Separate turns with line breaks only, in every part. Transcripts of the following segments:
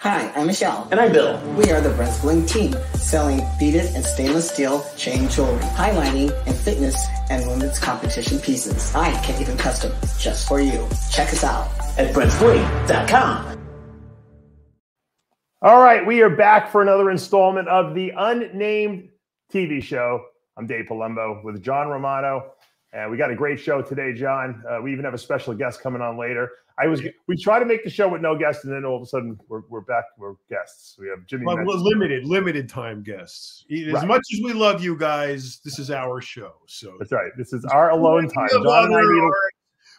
Hi, I'm Michelle.
And I'm Bill.
We are the Brent's Bling team, selling beaded and stainless steel chain jewelry, highlighting and fitness and women's competition pieces. I can even custom just for you. Check us out
at BrentsBling.com.
All right, we are back for another installment of the Unnamed TV show. I'm Dave Palumbo with John Romano, and we got a great show today, John. We even have a special guest coming on later. We try to make the show with no guests, and then all of a sudden we're back. We're guests. We have Jimmy.
Well, limited time guests. As much as we love you guys, this is our show. So
that's right. This is our alone time. John and I need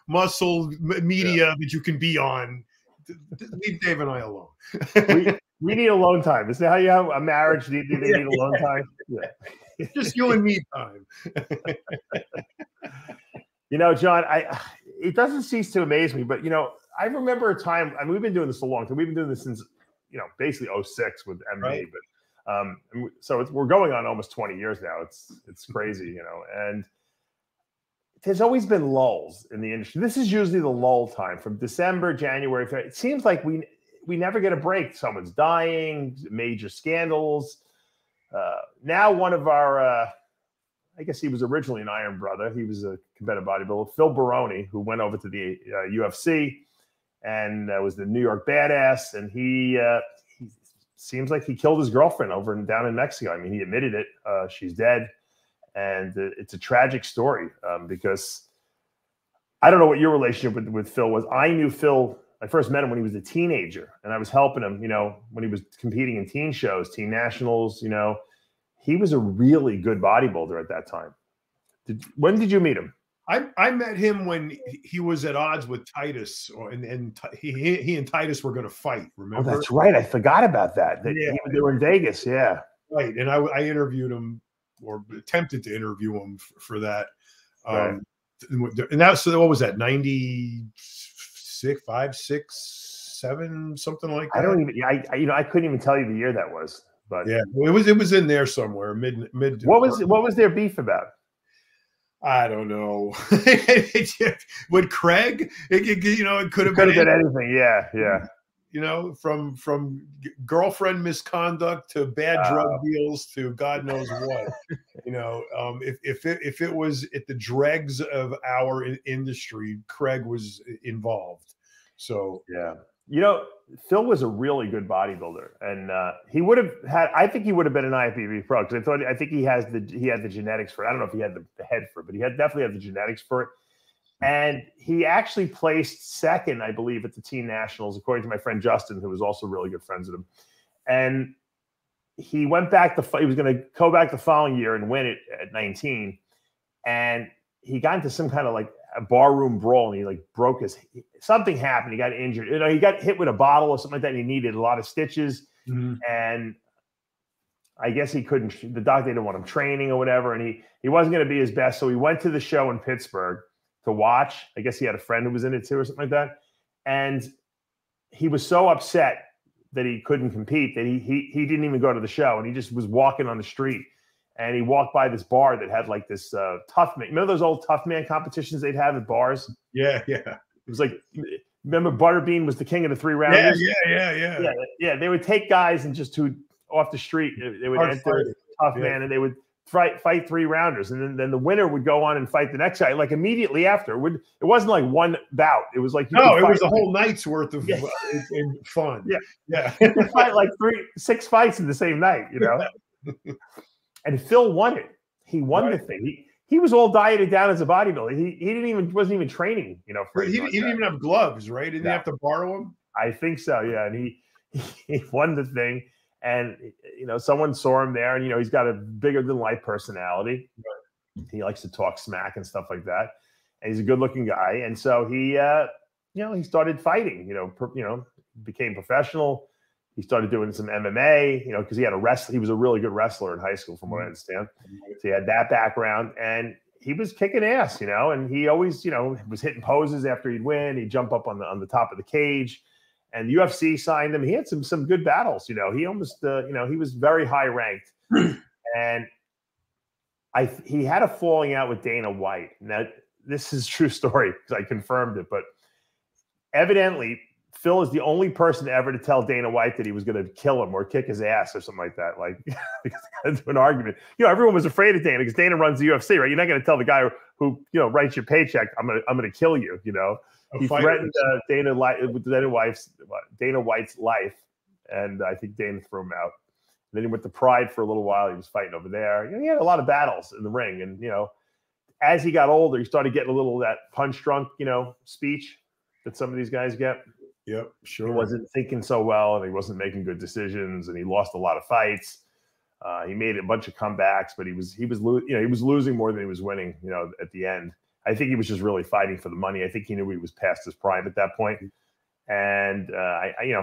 muscle media that you can be on. Leave Dave and I alone.
we need alone time. Is that how you have a marriage? Do they need alone time? Yeah.
Just you and me time.
You know, John, it doesn't cease to amaze me, but, you know, I remember a time, I mean, we've been doing this a long time. We've been doing this since, you know, basically 06 with MD, right. But so we're going on almost 20 years now. It's crazy, you know, and there's always been lulls in the industry. This is usually the lull time from December, January. February. It seems like we never get a break. Someone's dying, major scandals. Now one of our, I guess he was originally an Iron Brother. He was a competitive bodybuilder, Phil Baroni, who went over to the UFC and was the New York Badass. And he seems like he killed his girlfriend down in Mexico. I mean, he admitted it. She's dead. And it's a tragic story because I don't know what your relationship with Phil was. I knew Phil. I first met him when he was a teenager, and I was helping him, you know, when he was competing in teen shows, teen nationals, you know. He was a really good bodybuilder at that time. When did you meet him?
I met him when he was at odds with Titus, and he and Titus were going to fight. Remember?
Oh, that's right. I forgot about that.
Yeah,
they were in Vegas. Yeah,
right. And I interviewed him, or attempted to interview him for that.
Right.
And that was, so what was that? 96, 5, 6, 7, something like that.
I don't even. I couldn't even tell you the year that was. But
yeah, it was in there somewhere. Mid.
What was their beef about?
I don't know. With Craig, it could have
been anything. Yeah.
You know, from girlfriend misconduct to bad drug deals to God knows what. You know, if it was at the dregs of our industry, Craig was involved. So
yeah. You know, Phil was a really good bodybuilder, and he would have had. I think he would have been an IFBB pro because I think he had the genetics for it. I don't know if he had the head for it, but he definitely had the genetics for it. And he actually placed second, I believe, at the teen nationals, according to my friend Justin, who was also really good friends with him. And he went back he was going to go back the following year and win it at 19. And he got into some kind of like a barroom brawl, and he like broke something happened. He got injured. You know, he got hit with a bottle or something like that, and he needed a lot of stitches. Mm-hmm. And I guess he couldn't. The doctor didn't want him training or whatever, and he wasn't going to be his best. So he went to the show in Pittsburgh to watch. I guess he had a friend who was in it too, or something like that. And he was so upset that he couldn't compete that he didn't even go to the show, and he just was walking on the street. And he walked by this bar that had like this tough man. Remember those old tough man competitions they'd have at bars?
Yeah.
It was like, remember Butterbean was the king of the 3 rounders? Yeah. They would take guys and just off the street. They would enter tough man, and they would fight 3 rounders, and then the winner would go on and fight the next guy like immediately after. It wasn't like one bout. It was like
it was a whole night's worth of fun.
Yeah. You could fight like 6 fights in the same night, you know. And Phil won it. He won the thing. He was all dieted down as a bodybuilder. He wasn't even training, you know.
He didn't even have gloves, right? Didn't he have to borrow them?
I think so, yeah. And he won the thing. And, you know, someone saw him there, and, you know, he's got a bigger than life personality. Right. He likes to talk smack and stuff like that. And he's a good looking guy. And so he started fighting, you know, became professional. He started doing some MMA, you know, because he was a really good wrestler in high school, from what I understand. So he had that background, and he was kicking ass, you know, and he always, you know, was hitting poses after he'd win. He'd jump up on the top of the cage, and the UFC signed him. He had some good battles, you know. He almost, you know, he was very high ranked, and he had a falling out with Dana White. Now, this is a true story because I confirmed it, but evidently Phil is the only person ever to tell Dana White that he was going to kill him or kick his ass or something like that. Like, because they got into an argument. Everyone was afraid of Dana because Dana runs the UFC, right? You're not going to tell the guy who writes your paycheck, I'm gonna kill you. He threatened Dana White's life, and I think Dana threw him out. And then he went to Pride for a little while. He was fighting over there. He had a lot of battles in the ring, and as he got older, he started getting a little of that punch drunk, speech that some of these guys get.
Yep, sure.
He wasn't thinking so well, and he wasn't making good decisions, and he lost a lot of fights. He made a bunch of comebacks, but he was losing more than he was winning. At the end, I think he was just really fighting for the money. I think he knew he was past his prime at that point. And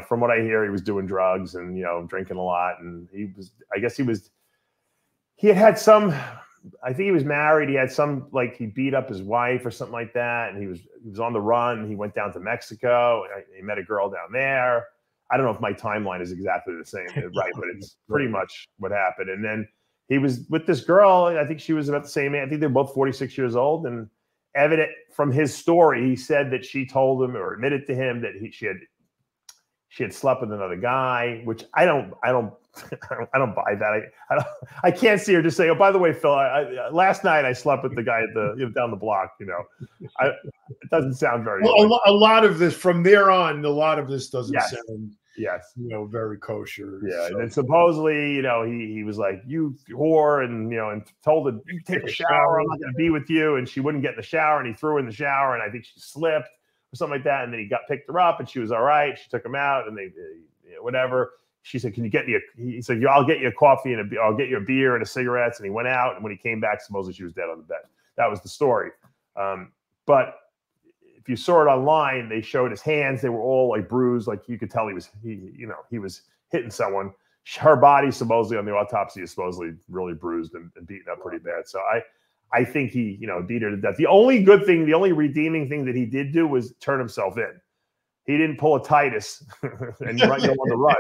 from what I hear, he was doing drugs and drinking a lot, and he had some. I think he was married. He had some, like, he beat up his wife or something like that. And he was on the run. He went down to Mexico. He met a girl down there. I don't know if my timeline is exactly the same, right? But it's pretty much what happened. And then he was with this girl. I think she was about the same age. I think they're both 46 years old. And evident from his story, he said that she told him or admitted to him that she had slept with another guy, which I don't buy that. I can't see her just saying, "Oh, by the way, Phil, last night I slept with the guy at the down the block." It doesn't sound very.
Well, a lot of this from there on, a lot of this doesn't sound.
Yes.
Very kosher.
Yeah. So. And then supposedly, he was like, "You whore," and told her, "You take a shower. I'm not going to be with you." And she wouldn't get in the shower, and he threw her in the shower, and I think she slipped or something like that. And then he picked her up, and she was all right. She took him out, and they whatever. She said, "Can you get me he said, I'll get you a coffee and I'll get you a beer and a cigarettes." And he went out, and when he came back, supposedly she was dead on the bed. That was the story. But if you saw it online, they showed his hands. They were all like bruised. Like you could tell he was hitting someone. Her body supposedly on the autopsy is supposedly really bruised and beaten up pretty bad. So I think he, beat her to death. The only good thing, the only redeeming thing that he did do was turn himself in. He didn't pull a Titus and go on the run.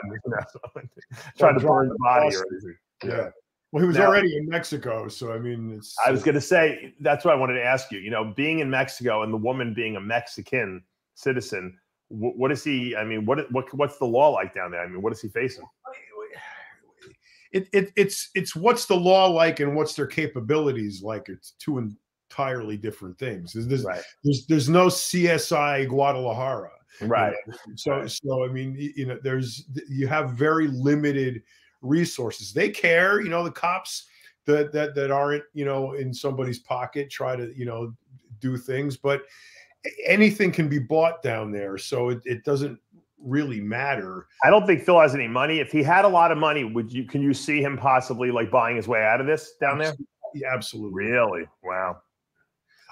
Trying to burn the body or anything.
Yeah. Well, he was already in Mexico, so I mean,
I was going to say that's what I wanted to ask you. Being in Mexico and the woman being a Mexican citizen, what is he? I mean, what's the law like down there? I mean, what is he facing?
It's what's the law like and what's their capabilities like. It's two entirely different things. There's no CSI Guadalajara.
Right.
So I mean, you have very limited resources. They care, the cops that aren't, in somebody's pocket try to, do things, but anything can be bought down there. So it doesn't really matter.
I don't think Phil has any money. If he had a lot of money, can you see him possibly like buying his way out of this down there?
Yeah, absolutely.
Really? Wow.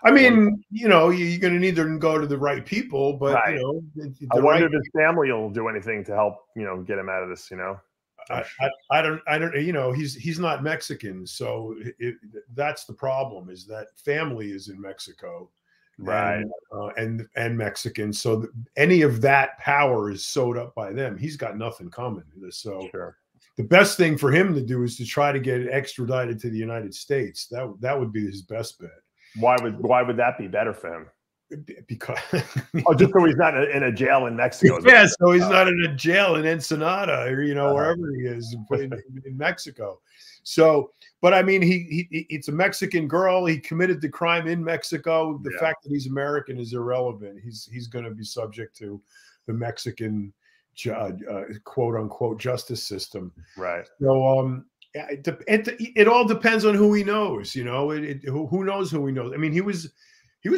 I mean, you're going to need to go to the right people, but
right. I wonder if his family will do anything to help, get him out of this.
I don't. He's not Mexican, so that's the problem. Is that family is in Mexico,
right?
And Mexican, so any of that power is sewed up by them. He's got nothing coming. So
sure.
The best thing for him to do is to try to get extradited to the United States. That would be his best bet.
Why would that be better for him?
Because
just so he's not in a jail in Mexico.
Yeah, so he's not in a jail in Ensenada or wherever he is in Mexico. So, but I mean, it's a Mexican girl. He committed the crime in Mexico. The fact that he's American is irrelevant. He's going to be subject to the Mexican quote unquote justice system.
Right.
So it all depends on who he knows. Who knows who he knows. I mean, he was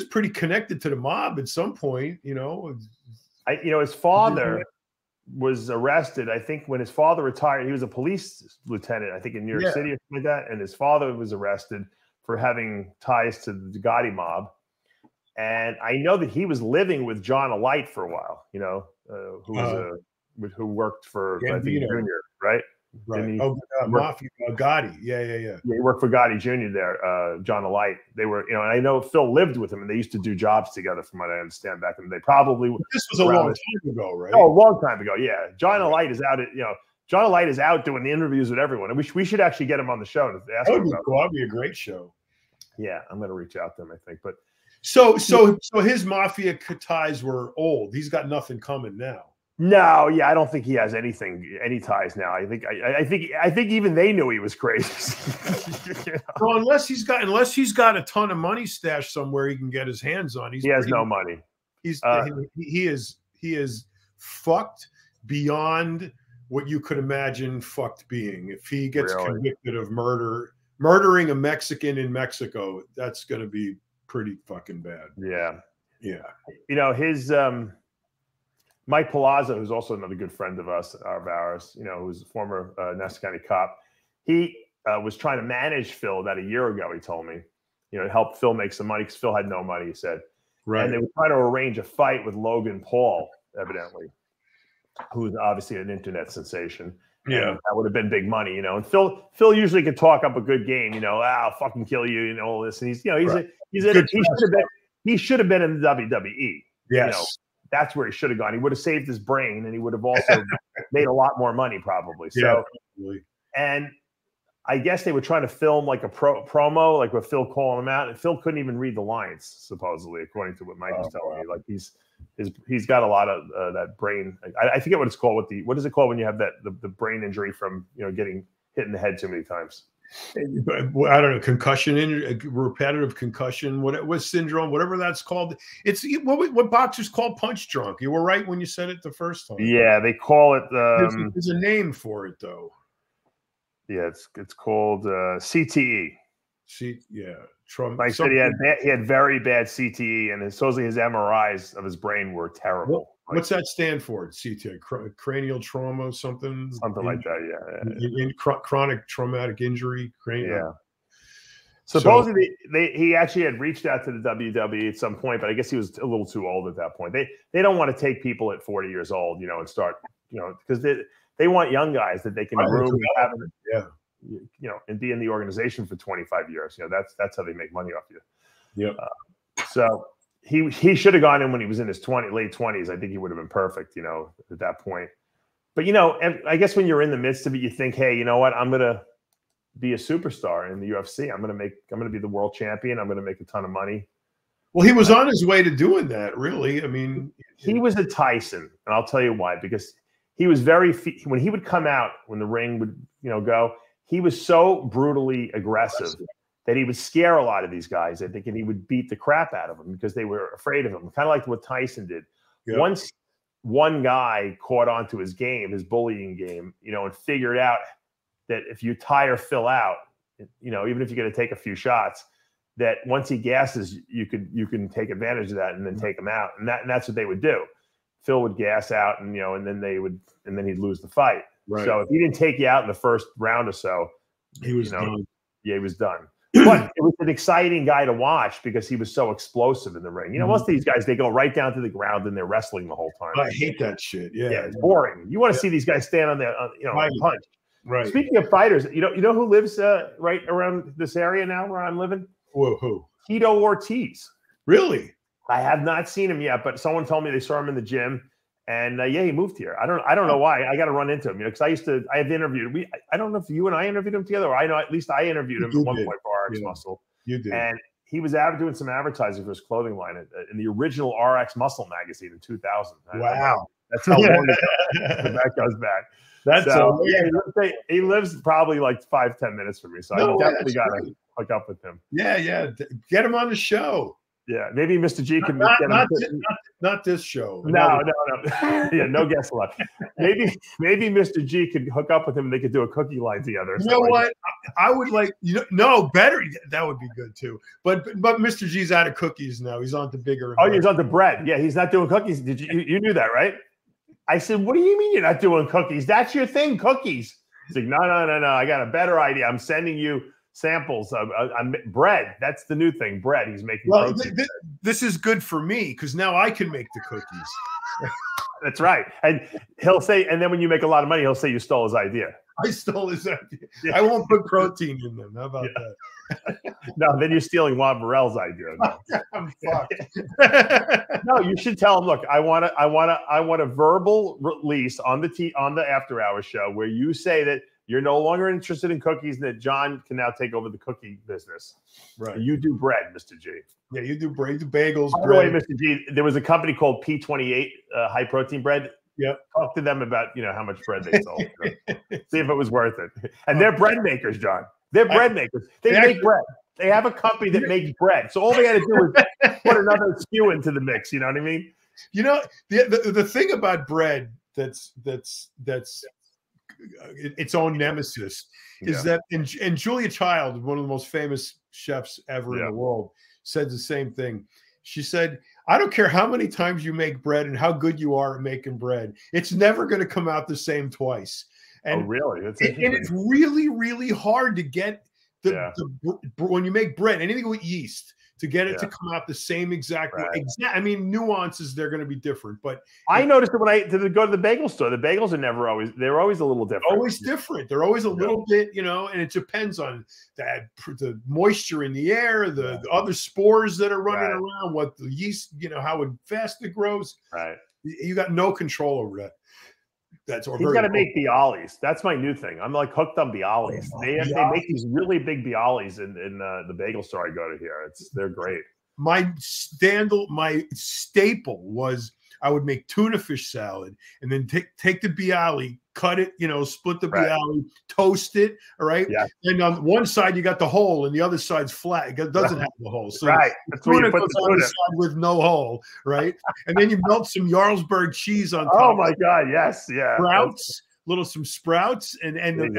pretty connected to the mob at some point.
His father was arrested. I think when his father retired, he was a police lieutenant, I think in New York City or something like that. And his father was arrested for having ties to the Gotti mob. And I know that he was living with John Alight for a while. Who worked for I think Junior, right?
Right. Mafia Gotti. Yeah.
He worked for Gotti Jr. there, John Alight. They were, and I know Phil lived with him, and they used to do jobs together, from what I understand back in the day. Probably
this was a long time ago, right?
Oh, a long time ago. Yeah, John Alight is out John Alight is out doing the interviews with everyone, and we should actually get him on the show to ask him about
that would be a great show.
Yeah, I'm going to reach out to him, I think, but.
So his mafia ties were old. He's got nothing coming now.
No, yeah, I don't think he has any ties now. I think even they knew he was crazy.
You know? So unless he's got a ton of money stashed somewhere he can get his hands on,
he has no money.
He is fucked beyond what you could imagine fucked being. If he gets convicted of murdering a Mexican in Mexico, that's going to be pretty fucking bad.
Yeah.
Yeah.
You know, his Mike Palazzo, who's also another good friend of ours, you know, who's a former Nassau County cop, he was trying to manage Phil about a year ago, he told me, you know, help Phil make some money because Phil had no money, he said. Right. And they were trying to arrange a fight with Logan Paul, evidently, who's obviously an internet sensation.
Yeah.
And that would have been big money, you know. And Phil usually could talk up a good game, you know, I'll fucking kill you, you know, all this. And he's, you know, he should have been in the WWE.
Yes.
You know, that's where he should have gone. He would have saved his brain, and he would have also made a lot more money, probably. So, and I guess they were trying to film like a promo, like with Phil calling him out, and Phil couldn't even read the lines, supposedly, according to what Mike was telling me. Like he's got a lot of that brain. I forget what it's called. What is it called when you have the brain injury from, you know, getting hit in the head too many times?
I don't know, concussion, repetitive concussion, what syndrome, whatever that's called. It's what boxers call punch drunk. You were right when you said it the first time.
Yeah, they call it.
There's a name for it, though.
Yeah, it's called CTE.
Like
said, he had very bad CTE, and supposedly his MRIs of his brain were terrible.
What's that stand for? CTE, cranial trauma, something
like that. Yeah.
Chronic traumatic injury.
Yeah. Supposedly, he actually had reached out to the WWE at some point, but I guess he was a little too old at that point. They don't want to take people at 40 years old, you know, and start, you know, because they want young guys that they can groom and have, you know, and be in the organization for 25 years. You know, that's how they make money off you.
Yeah.
So he should have gone in when he was in his late 20s. I think he would have been perfect, you know, at that point. But, you know, I guess when you're in the midst of it, you think, hey, you know what? I'm going to be a superstar in the UFC. I'm going to be the world champion. I'm going to make a ton of money.
Well, he was on his way to doing that, really. I mean,
he was a Tyson, and I'll tell you why. Because he was when he would come out, when the ring would, you know, go, he was so brutally aggressive that he would scare a lot of these guys, I think, and he would beat the crap out of them because they were afraid of him, kind of like what Tyson did. Yep. Once one guy caught on to his game, his bullying game, you know, and figured out that if you tire Phil out, you know, even if you're going to take a few shots, that once he gasses, you can take advantage of that and then take him out. And that's what they would do. Phil would gas out, and, you know, and then he'd lose the fight.
Right.
So if he didn't take you out in the first round or so,
he was done.
Yeah, he was done. But it was an exciting guy to watch because he was so explosive in the ring. You know, most of these guys, they go right down to the ground and they're wrestling the whole time.
I hate that shit. Yeah,
it's boring. You want to see these guys stand on there, you know, and punch.
Right.
Speaking of fighters, you know who lives right around this area now where I'm living?
Who?
Tito Ortiz.
Really?
I have not seen him yet, but someone told me they saw him in the gym. And yeah, he moved here. I don't know why. I got to run into him, you know, because I have interviewed. I don't know if you and I interviewed him together, or I know at least I interviewed him at one point for RX Muscle.
You did.
And he was doing some advertising for his clothing line in the original RX Muscle magazine in 2000.
Wow,
that's how long that goes back. That's he lives probably like 5-10 minutes from me, so I definitely got to hook up with him.
Yeah, get him on the show.
Yeah, maybe Mr. G can
not this show.
No. Yeah, no guest left. Maybe Mr. G could hook up with him and they could do a cookie line together.
You know what? I would like, you know, no, better. That would be good too. But Mr. G's out of cookies now. He's on to bigger.
Oh, he's on to bread. Yeah, he's not doing cookies. Did you knew that, right? I said, what do you mean you're not doing cookies? That's your thing, cookies. He's like, no. I got a better idea. I'm sending you samples of bread. That's the new thing, bread. He's making protein.
This is good for me because now I can make the cookies.
That's right. And he'll say, and then when you make a lot of money, he'll say you stole his idea.
I stole his idea. Yeah. I won't put protein in them. How about that?
No, then you're stealing Juan Morel's idea. No.
I'm fucked.
No, you should tell him, look, I want a verbal release on the After Hours show where you say that you're no longer interested in cookies and that John can now take over the cookie business.
Right.
You do bread, Mr. G.
Yeah, you do bread, you do bagels.
By the way, Mr. G, there was a company called P28 high protein bread.
Yep.
Talk to them about how much bread they sold. See if it was worth it. And they're bread makers, John. They're bread makers. They make bread. They have a company that makes bread. So all they got to do is put another SKU into the mix. You know what I mean?
The thing about bread that's its own nemesis is that, and Julia Child, one of the most famous chefs ever in the world, said the same thing. She said, I don't care how many times you make bread and how good you are at making bread, it's never going to come out the same twice. And
really?
And it's really, really hard to get when you make bread, anything with yeast, to get it to come out the same exact way. I mean, nuances, they're going to be different, but
I noticed that when I go to the bagel store, the bagels are they're always a little different.
Always different. They're always a little bit, and it depends on the moisture in the air, the other spores that are running around, what the yeast, how fast it grows.
Right.
You got no control over that. He's
got to make bialys. That's my new thing. I'm like hooked on bialys. They make these really big bialys in the bagel store I go to here. They're great.
My staple was I would make tuna fish salad and then take the bialy, cut it, split the bialy, toast it. All right. Yeah. And on one side you got the hole and the other side's flat. It doesn't have the hole. So
that's where you put the
on the side with no hole. Right. And then you melt some Jarlsberg cheese on top.
Oh my God. Yes. Yeah.
Some sprouts and then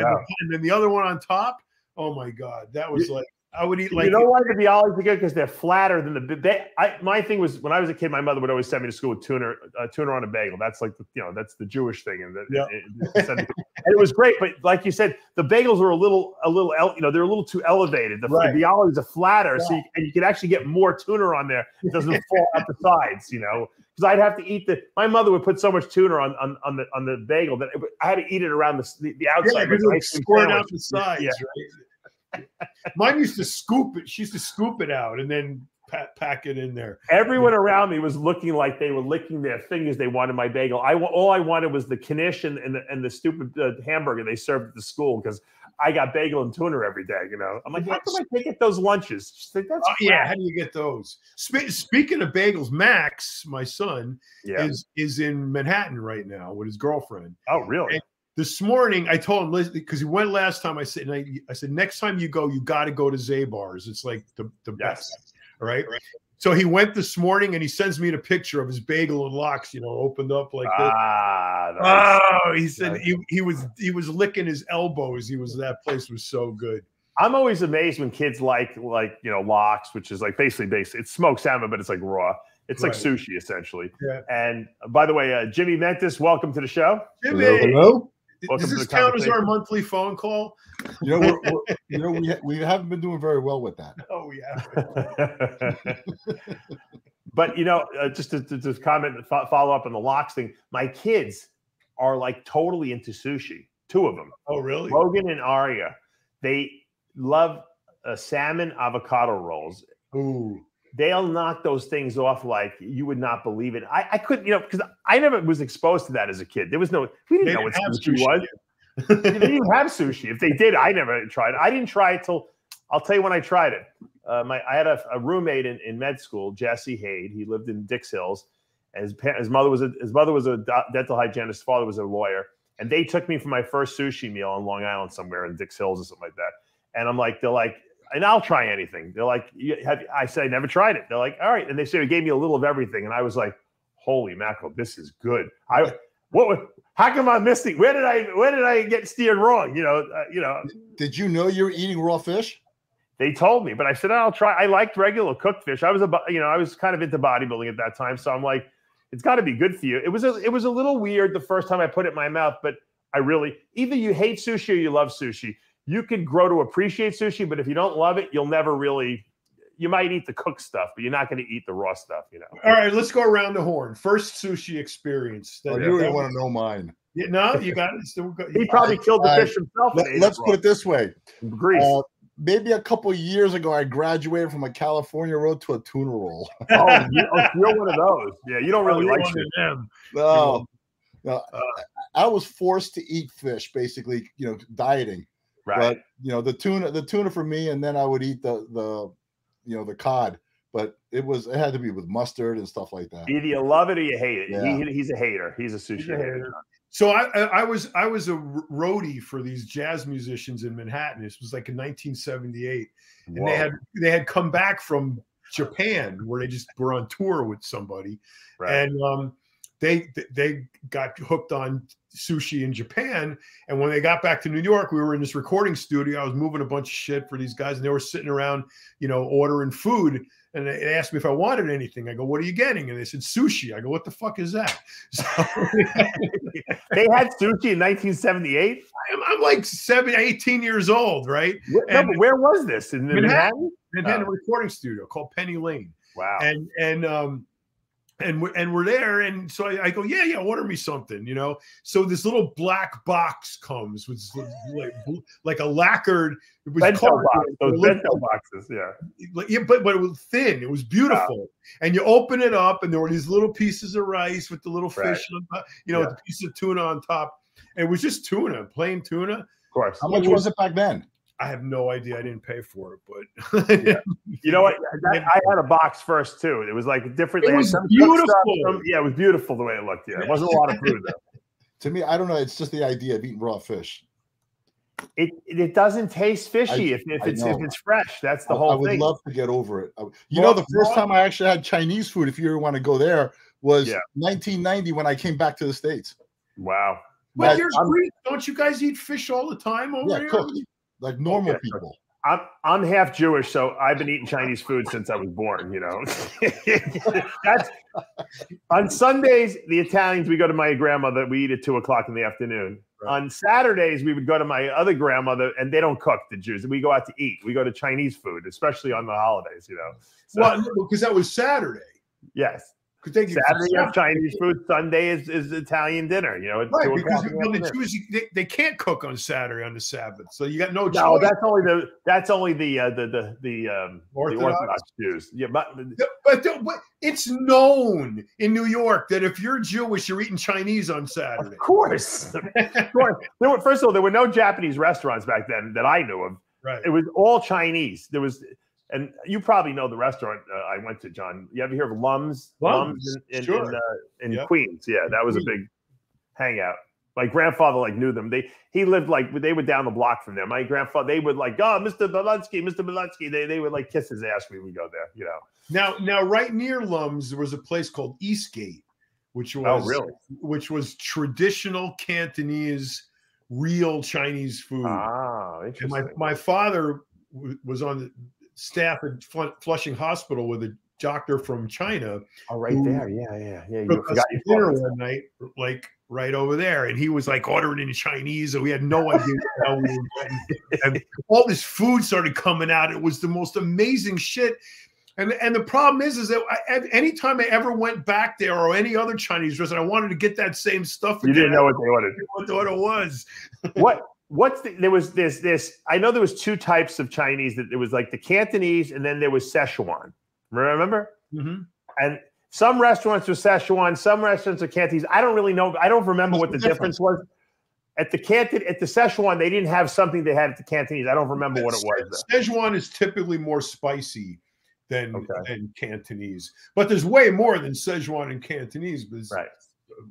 the other one on top. Oh my God. That was I would eat like.
You know why the bialys are good? Because they're flatter than my thing was when I was a kid, my mother would always send me to school with tuna on a bagel. That's like that's the Jewish thing, and and it was great. But like you said, the bagels are a little they're a little too elevated. The bialys are flatter, so you can actually get more tuna on there. It doesn't fall out the sides, because I'd have to eat my mother would put so much tuna on the bagel that I had to eat it around the outside.
Yeah, because squirt out the sides, right? Mine used to scoop it. She used to scoop it out and then pack it in there.
Everyone around me was looking like they were licking their fingers. They wanted my bagel. All I wanted was the knish and the stupid hamburger they served at the school because I got bagel and tuna every day. I'm like, how come I can't get those lunches? Like,
how do you get those? Speaking of bagels, Max, my son, is in Manhattan right now with his girlfriend.
Oh, really?
And this morning, I told him, because he went last time, I said, next time you go, you got to go to Zabar's. It's like the best. All right. So he went this morning and he sends me a picture of his bagel and lox, opened up like this.
Nice.
Oh, he said he was licking his elbows. That place was so good.
I'm always amazed when kids like lox, which is like basically it's smoked salmon, but it's like raw. It's like sushi essentially. Yeah. And by the way, Jimmy Mentis, welcome to the show.
Jimmy,
hello.
Does this count as our monthly phone call?
We haven't been doing very well with that.
Oh, yeah.
But just to comment and follow up on the lox thing, my kids are like totally into sushi. Two of them.
Oh, really?
Logan and Arya. They love salmon avocado rolls.
Ooh.
They'll knock those things off like you would not believe it. I couldn't, because I never was exposed to that as a kid. We didn't know what sushi was. They didn't even have sushi. If they did, I never tried it. I didn't try it till, I'll tell you when I tried it. I had a roommate in med school, Jesse Haid. He lived in Dix Hills. And his mother was a dental hygienist. His father was a lawyer. And they took me for my first sushi meal on Long Island somewhere in Dix Hills or something like that. And they're like, and I'll try anything. They're like, I said, I never tried it. They're like, all right. And they gave me a little of everything. And I was like, holy mackerel, this is good. How come I'm missing? Where did I get steered wrong?
Did you know you were eating raw fish?
They told me, but I said, I'll try. I liked regular cooked fish. I was kind of into bodybuilding at that time. So I'm like, it's got to be good for you. It was a little weird the first time I put it in my mouth, but either you hate sushi or you love sushi. You could grow to appreciate sushi, but if you don't love it, you'll never really. You might eat the cooked stuff, but you're not going to eat the raw stuff.
All right, let's go around the horn. First sushi experience.
You really want to know mine?
Yeah, no, you got it.
He probably killed the fish himself.
Let's put it this way:
Greece.
Maybe a couple of years ago, I graduated from a California roll to a tuna roll.
You're one of those. Yeah, you don't really like them.
No, I was forced to eat fish, basically. Dieting.
Right.
But the tuna for me, and then I would eat the cod. but it had to be with mustard and stuff like that.
Either you love it or you hate it.
Yeah.
He's a hater. He's a sushi hater.
So I was a roadie for these jazz musicians in Manhattan. This was like in 1978, and they had come back from Japan where they just were on tour with somebody, right. And they got hooked on sushi in Japan. And when they got back to New York, we were in this recording studio. I was moving a bunch of shit for these guys, and they were sitting around, ordering food. And they asked me if I wanted anything. I go, "What are you getting?" And they said, "Sushi." I go, "What the fuck is that?" So
they had sushi in 1978.
I'm like 18 years old, right?
But where was this? In Manhattan?
Manhattan, a recording studio called Penny Lane.
Wow.
And we're there, and so I go, yeah, order me something, So this little black box comes with like a lacquered
bento box, those bento boxes,
yeah, but it was thin. It was beautiful, wow. And you open it up, and there were these little pieces of rice with the little fish, on top, the piece of tuna on top. And it was just tuna, plain tuna. Of
course. How much was it back then?
I have no idea. I didn't pay for it, but
you know what? I had a box first too. It was like different.
It was beautiful.
It was beautiful the way it looked. Yeah, it wasn't a lot of food though.
To me, I don't know. It's just the idea of eating raw fish.
It doesn't taste fishy if it's fresh. That's the whole thing.
I would love to get over it. The first time I actually had Chinese food, if you ever want to go there, was 1990 when I came back to the States.
Wow.
But don't you guys eat fish all the time over here?
Cooked. Like normal people.
I'm half Jewish, so I've been eating Chinese food since I was born. That's on Sundays. The Italians, we go to my grandmother. We eat at 2:00 in the afternoon. Right. On Saturdays, we would go to my other grandmother, and they don't cook, the Jews. We go out to eat. We go to Chinese food, especially on the holidays.
So, well, because that was Saturday.
Yes. Saturday you have Chinese food. Sunday is Italian dinner.
Right, because the Jews they can't cook on Saturday on the Sabbath, so you got no choice.
No, that's only the Orthodox Jews. Yeah, but
it's known in New York that if you're Jewish, you're eating Chinese on Saturday.
Of course, of course. First of all, there were no Japanese restaurants back then that I knew of.
Right,
it was all Chinese. There was. And you probably know the restaurant I went to, John. You ever hear of Lum's?
Lum's
in Queens. Yeah, that was a big hangout. My grandfather knew them. He lived they were down the block from there. My grandfather, they would Mr. Belansky. They would kiss his ass when we go there.
Now right near Lum's there was a place called Eastgate, which was traditional Cantonese, real Chinese food.
Ah, interesting.
And my father was on the staff at Flushing Hospital with a doctor from China.
Oh, right there. Yeah. You
forgot your dinner one night, right over there. And he was ordering in Chinese, and we had no idea what the hell we were getting. And all this food started coming out. It was the most amazing shit. And the problem is that anytime I ever went back there or any other Chinese restaurant, I wanted to get that same stuff again.
You didn't know what they wanted.
What it was.
There was this I know there was two types of Chinese. That there was the Cantonese, and then there was Szechuan. Remember?
Mm-hmm.
And some restaurants were Szechuan, some restaurants are Cantonese. I don't really know. I don't remember what the difference was. At the Szechuan, they didn't have something they had at the Cantonese. I don't remember what it was.
Szechuan is typically more spicy than Cantonese, but there's way more than Szechuan and Cantonese. But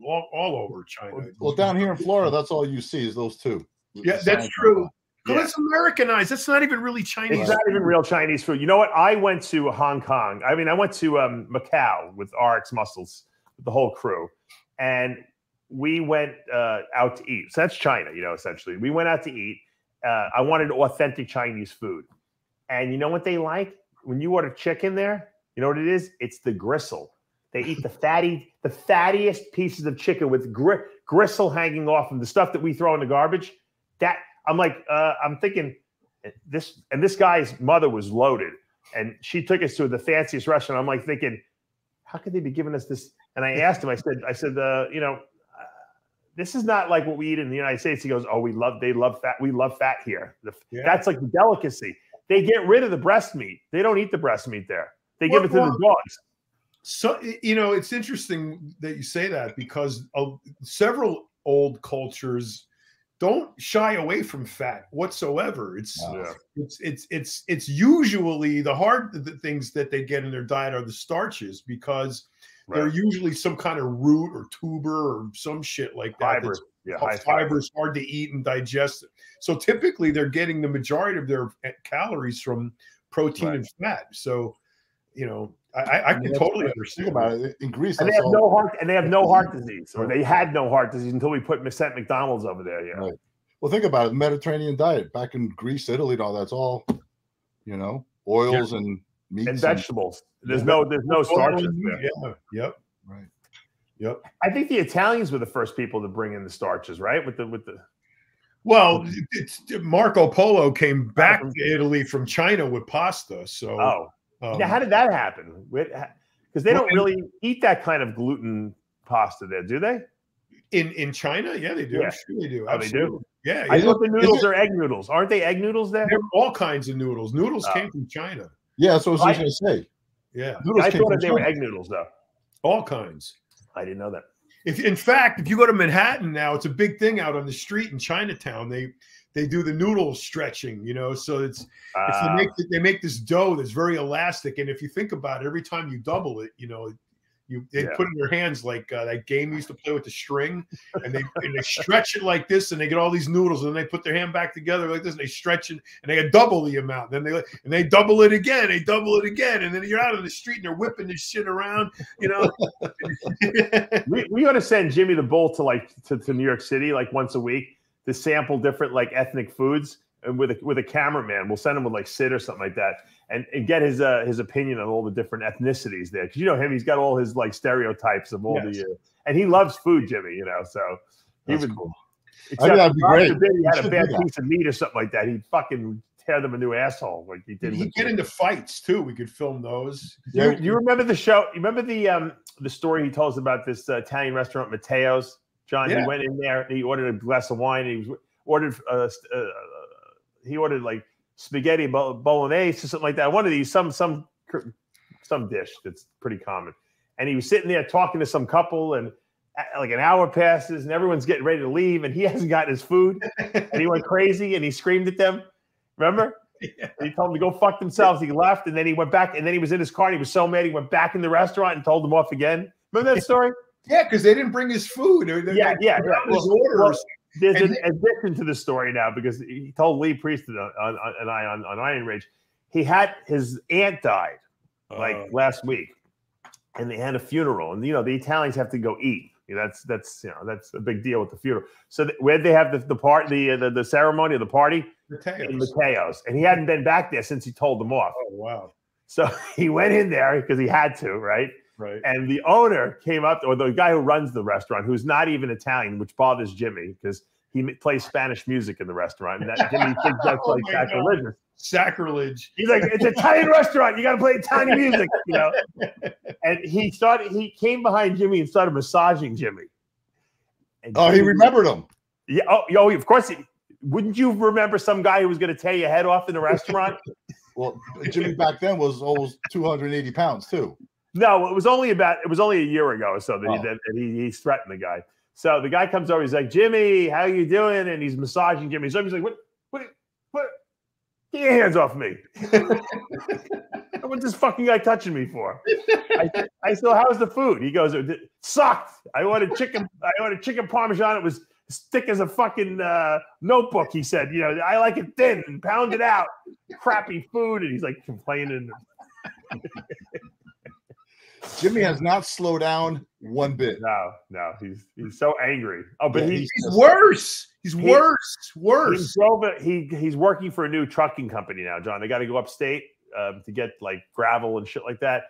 all over China.
Well, down here in Florida, that's all you see is those two.
Yeah, that's true. But it's Americanized. That's not even really Chinese.
It's not even real Chinese food. You know what? I went to Hong Kong. I went to Macau with RX Muscles, with the whole crew. And we went out to eat. So that's China, essentially. We went out to eat. I wanted authentic Chinese food. And you know what they like? When you order chicken there, you know what it is? It's the gristle. They eat the fattiest pieces of chicken with gristle hanging off them, the stuff that we throw in the garbage. That I'm thinking this guy's mother was loaded, and she took us to the fanciest restaurant. I'm thinking, how could they be giving us this? And I asked him, I said, this is not like what we eat in the United States. He goes, oh, they love fat. We love fat here. That's the delicacy. They get rid of the breast meat. They don't eat the breast meat there. They give it to the dogs.
So, it's interesting that you say that, because several old cultures don't shy away from fat whatsoever. It's usually the things that they get in their diet are the starches, because they're usually some kind of root or tuber or some shit like that.
Fiber.
Fiber is hard to eat and digest. So typically they're getting the majority of their calories from protein and fat. So, you know, I can totally understand
about it. In Greece,
and they have no heart, and they have no heart disease, or they had no heart disease until we sent McDonald's over there. Yeah.
Right. Well, think about it. Mediterranean diet back in Greece, Italy, and all that's all, you know, oils and meats
and vegetables. There's no starches there.
Yeah. Yep.
Right.
Yep.
I think the Italians were the first people to bring in the starches, right? With the.
Well, Marco Polo came back to Italy from China with pasta. So.
Now, how did that happen? Because they don't really eat that kind of gluten pasta there, do they?
In China, yeah, they do.
Yeah.
Sure they do.
Oh, they do.
Yeah,
I thought the noodles are egg noodles. Aren't they egg noodles there?
There are all kinds of noodles. Noodles came from China.
Yeah, that's what I was going to say.
Yeah,
I thought they were egg noodles, though.
All kinds.
I didn't know that.
In fact, if you go to Manhattan now, it's a big thing out on the street in Chinatown. They do the noodle stretching, you know. So they make this dough that's very elastic, and if you think about it, every time you double it, you know, they put in your hands like that game we used to play with the string, and they stretch it like this, and they get all these noodles, and then they put their hand back together like this, and they stretch it, and they double the amount. Then they double it again, and then you're out on the street and they're whipping this shit around, you know.
we ought to send Jimmy the Bull to New York City like once a week to sample different like ethnic foods, and with a cameraman. We'll send him with like Sid or something like that, and get his opinion on all the different ethnicities there. Because you know him, he's got all his like stereotypes of all and he loves food, Jimmy. You know, so he would.
Cool.
That'd be great. He had a bad piece of meat or something like that, he'd fucking tear them a new asshole like he did.
He'd get into fights too. We could film those.
You remember the show? You remember the story he told us about this Italian restaurant, Matteo's? John, he went in there, he ordered a glass of wine, and he ordered like spaghetti bolognese or something like that. One of these, some dish that's pretty common. And he was sitting there talking to some couple, and like an hour passes, and everyone's getting ready to leave, and he hasn't gotten his food, and he went crazy, and he screamed at them. Remember? Yeah. He told them to go fuck themselves. He left, and then he went back, and then he was in his car, and he was so mad he went back in the restaurant and told them off again. Remember that story?
Yeah, because they didn't bring his food.
Yeah.
His orders.
There's an addition to the story now, because he told Lee Priest and I on Iron Rage, his aunt died like last week, and they had a funeral, and you know the Italians have to go eat. You know, that's a big deal with the funeral. So where did they have the ceremony or the party? In Matteo's, and he hadn't been back there since he told them off.
Oh wow!
So he went in there because he had to, right?
Right.
And the owner came up, or the guy who runs the restaurant, who's not even Italian, which bothers Jimmy because he plays Spanish music in the restaurant, and that Jimmy thinks that's like sacrilegious.
God. Sacrilege.
He's like, it's an Italian restaurant. You got to play Italian music, you know. And he came behind Jimmy and started massaging Jimmy. And
he remembered him.
Yeah. Oh, of course. Wouldn't you remember some guy who was going to tear your head off in the restaurant?
Well, Jimmy back then was almost 280 pounds too.
No, it was only a year ago or so that he threatened the guy. So the guy comes over, he's like, Jimmy, how you doing? And he's massaging Jimmy. So he's like, what? Get your hands off me. What's this fucking guy touching me for? I said, how's the food? He goes, it sucked. I ordered chicken Parmesan. It was as thick as a fucking notebook, he said. You know, I like it thin and pound it out. Crappy food. And he's like complaining.
Jimmy has not slowed down one bit.
No, he's so angry. Oh, but he's
worse. He's worse.
He's working for a new trucking company now, John. They got to go upstate to get like gravel and shit like that.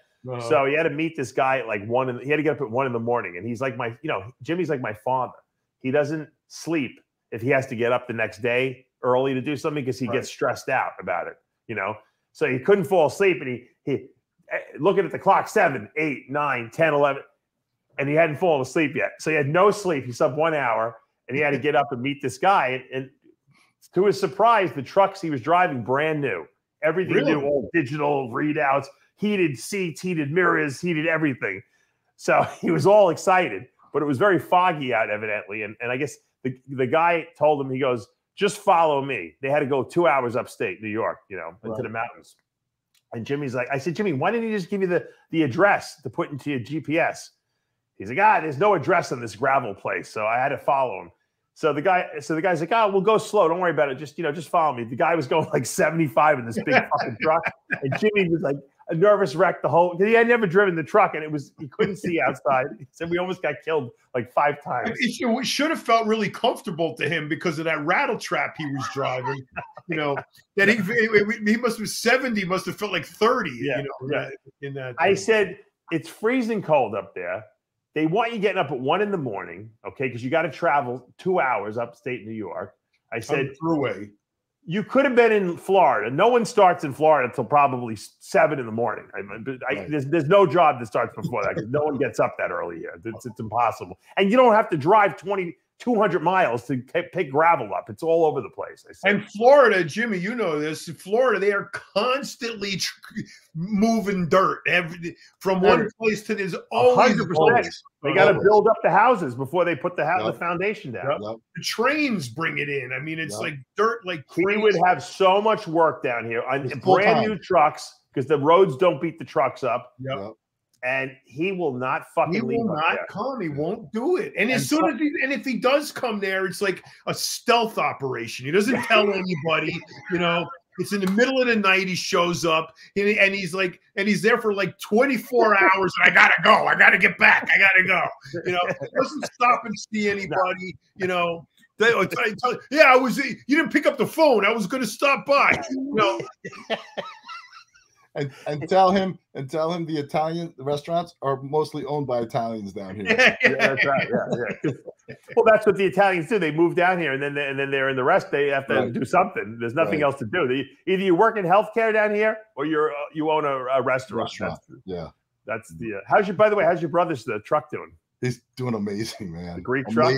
So he had to meet this guy at like he had to get up at 1 in the morning, and he's like Jimmy's like my father. He doesn't sleep if he has to get up the next day early to do something because he gets stressed out about it. You know, so he couldn't fall asleep, and he looking at the clock, 7, 8, 9, 10, 11, and he hadn't fallen asleep yet. So he had no sleep. He slept 1 hour, and he had to get up and meet this guy. And to his surprise, the trucks he was driving, brand new. Everything new, all digital readouts, heated seats, heated mirrors, heated everything. So he was all excited, but it was very foggy out, evidently. And I guess the guy told him, he goes, just follow me. They had to go 2 hours upstate New York, into the mountains. And Jimmy's like, I said, Jimmy, why didn't he just give you the address to put into your GPS? He's like, there's no address on this gravel place. So I had to follow him. So the guy's like, we'll go slow. Don't worry about it. Just follow me. The guy was going like 75 in this big fucking truck. And Jimmy was like a nervous wreck because he had never driven the truck and he couldn't see outside. He said we almost got killed like 5 times.
It should have felt really comfortable to him because of that rattle trap he was driving. That he must have 70, must have felt like 30. In that.
I said, it's freezing cold up there. They want you getting up at 1 a.m, okay, because you got to travel 2 hours upstate New York. I said,
throughway.
You could have been in Florida. No one starts in Florida until probably 7 a.m. There's no job that starts before that because no one gets up that early here. It's impossible. And you don't have to drive 200 miles to pick gravel up. It's all over the place.
And Florida, Jimmy, you know this. Florida, they are constantly moving dirt from one place to there's always
100%. They got to build up the houses before they put the foundation down.
The trains bring it in. I mean, it's like dirt, like crazy.
We would have so much work down here on brand new trucks because the roads don't beat the trucks up. And he will not fucking leave.
He will not come. He won't do it. And as soon as if he does come there, it's like a stealth operation. He doesn't tell anybody, It's in the middle of the night. He shows up and he's there for like 24 hours. And I gotta go. I gotta get back. I gotta go. Doesn't stop and see anybody. I was. You didn't pick up the phone. I was going to stop by.
And tell him the Italian restaurants are mostly owned by Italians down here.
That's right. Yeah. Well, that's what the Italians do. They move down here, and then they're in the rest. They have to do something. There's nothing else to do. Either you work in healthcare down here, or you own a restaurant. That's the. By the way, how's your brother's truck doing?
He's doing amazing, man.
The Greek truck,